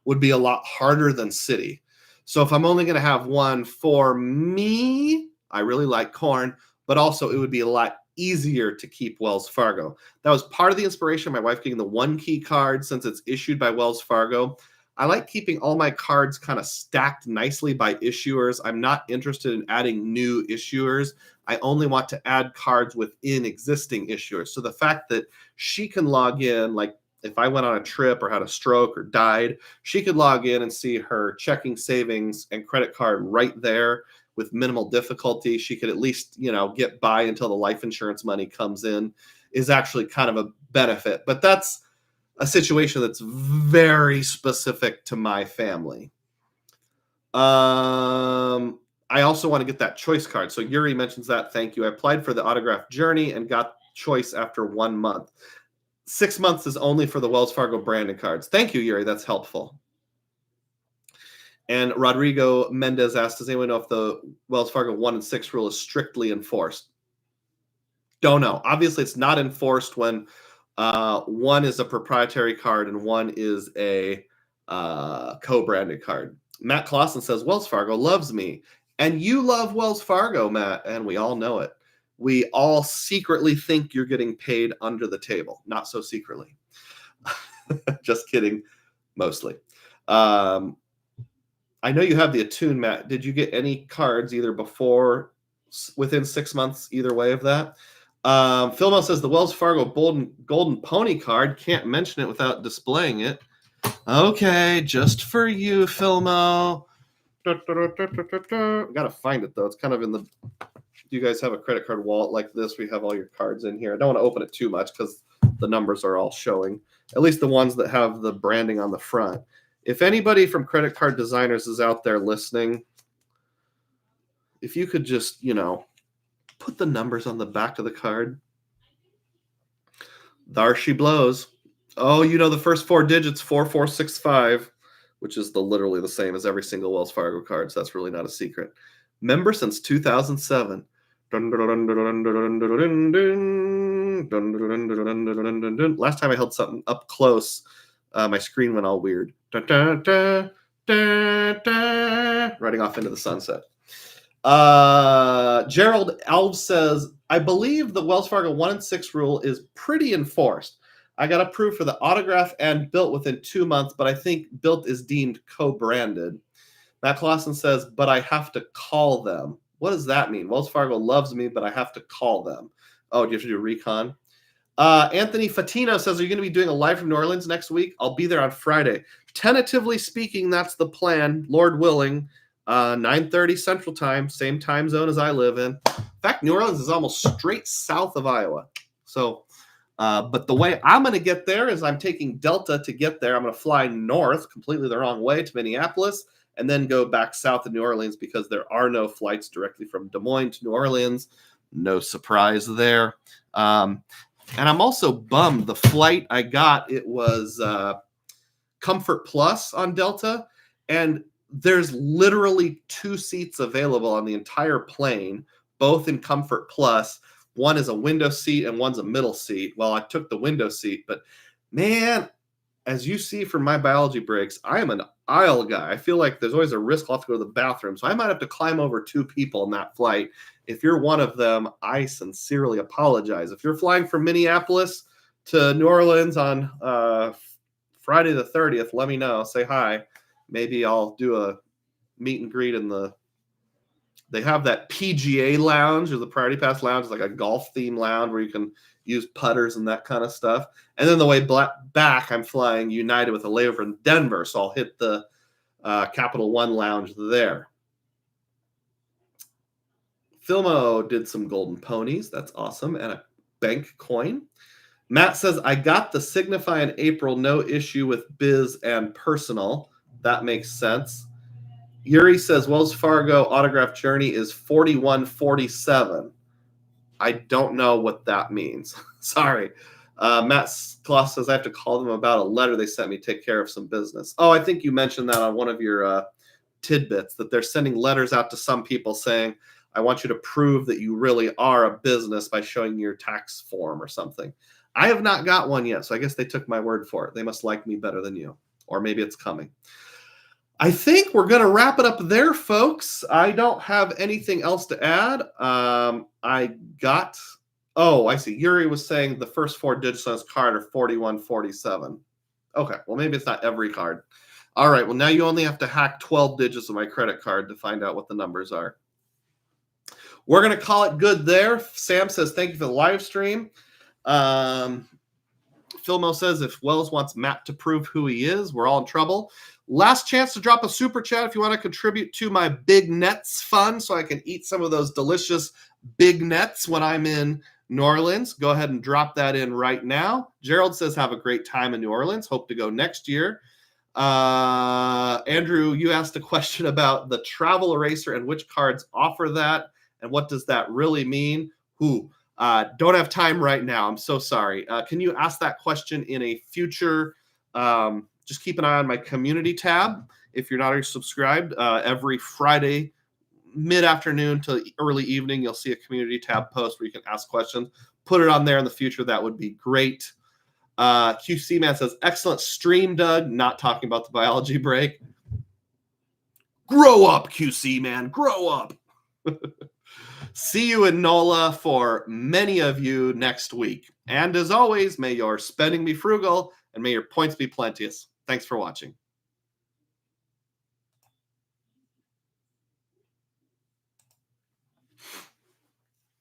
would be a lot harder than Citi. So if I'm only going to have one for me, I really like corn, but also it would be a lot easier to keep Wells Fargo. That was part of the inspiration of my wife getting the One Key card since it's issued by Wells Fargo. I like keeping all my cards kind of stacked nicely by issuers. I'm not interested in adding new issuers. I only want to add cards within existing issuers. So the fact that she can log in, like if I went on a trip or had a stroke or died, she could log in and see her checking, savings, and credit card right there with minimal difficulty. She could at least, get by until the life insurance money comes in, is actually kind of a benefit. But that's a situation that's very specific to my family. I also want to get that choice card. So Yuri mentions that. Thank you. I applied for the Autograph Journey and got choice after 1 month. 6 months is only for the Wells Fargo branded cards. Thank you, Yuri. That's helpful. And Rodrigo Mendez asked, does anyone know if the Wells Fargo 1 and 6 rule is strictly enforced? Don't know. Obviously, it's not enforced when one is a proprietary card and one is a co-branded card. Matt Clausen says, Wells Fargo loves me. And you love Wells Fargo, Matt, and we all know it. We all secretly think you're getting paid under the table. Not so secretly. Just kidding, mostly. I know you have the Attune, Matt. Did you get any cards either before, within 6 months, either way of that? Philmo says the Wells Fargo Golden Pony card. Can't mention it without displaying it. Okay, just for you, Philmo. Gotta find it, though. It's kind of in the... Do you guys have a credit card wallet like this? We have all your cards in here. I don't want to open it too much because the numbers are all showing. At least the ones that have the branding on the front. If anybody from Credit Card Designers is out there listening, if you could just, put the numbers on the back of the card. There she blows. Oh, the first 4 digits, 4465, which is literally the same as every single Wells Fargo card. So that's really not a secret. Member since 2007. Last time I held something up close, my screen went all weird. Riding off into the sunset. Gerald Alves says, I believe the Wells Fargo 1 and 6 rule is pretty enforced. I got approved for the Autograph and Built within 2 months, but I think Built is deemed co-branded. Matt Clausen says, but I have to call them. What does that mean? Wells Fargo loves me, but I have to call them. Oh, do you have to do a recon? Anthony Fatino says, are you going to be doing a live from New Orleans next week? I'll be there on Friday. Tentatively speaking, that's the plan, Lord willing. 9:30 Central Time, same time zone as I live in. In fact, New Orleans is almost straight south of Iowa. So, but the way I'm going to get there is I'm taking Delta to get there. I'm going to fly north, completely the wrong way, to Minneapolis, and then go back south to New Orleans because there are no flights directly from Des Moines to New Orleans. No surprise there. And I'm also bummed. The flight I got, it was Comfort Plus on Delta, and there's literally 2 seats available on the entire plane, both in Comfort Plus. One is a window seat and one's a middle seat. Well, I took the window seat, but man, as you see from my biology breaks, I am an aisle guy. I feel like there's always a risk I'll have to go to the bathroom. So I might have to climb over 2 people in that flight. If you're one of them, I sincerely apologize. If you're flying from Minneapolis to New Orleans on Friday the 30th, let me know. Say hi. Maybe I'll do a meet and greet in the. They have that PGA lounge or the Priority Pass lounge. It's like a golf theme lounge where you can use putters and that kind of stuff. And then the way back, I'm flying United with a layover in Denver. So I'll hit the Capital One lounge there. Filmo did some golden ponies. That's awesome. And a bank coin. Matt says, I got the Signify in April. No issue with biz and personal. That makes sense. Yuri says Wells Fargo autograph journey is 4147. I don't know what that means. Sorry. Matt Kloss says I have to call them about a letter they sent me, take care of some business. Oh, I think you mentioned that on one of your tidbits, that they're sending letters out to some people saying, I want you to prove that you really are a business by showing your tax form or something. I have not got one yet, so I guess they took my word for it. They must like me better than you, or maybe it's coming. I think we're going to wrap it up there, folks. I don't have anything else to add. I see. Yuri was saying the first 4 digits on his card are 4147. Okay, well, maybe it's not every card. All right, well, now you only have to hack 12 digits of my credit card to find out what the numbers are. We're going to call it good there. Sam says, thank you for the live stream. Filmo says, if Wells wants Matt to prove who he is, we're all in trouble. Last chance to drop a super chat if you want to contribute to my Big Nets fund so I can eat some of those delicious Big Nets when I'm in New Orleans. Go ahead and drop that in right now. Gerald says, have a great time in New Orleans. Hope to go next year. Andrew, you asked a question about the travel eraser and which cards offer that and what does that really mean? Don't have time right now. I'm so sorry. Can you ask that question in a future just keep an eye on my community tab. If you're not already subscribed, every Friday, mid-afternoon to early evening, you'll see a community tab post where you can ask questions. Put it on there in the future. That would be great. QC Man says, excellent stream, Doug. Not talking about the biology break. Grow up, QC Man. Grow up. See you in NOLA for many of you next week. And as always, may your spending be frugal and may your points be plenteous. Thanks for watching.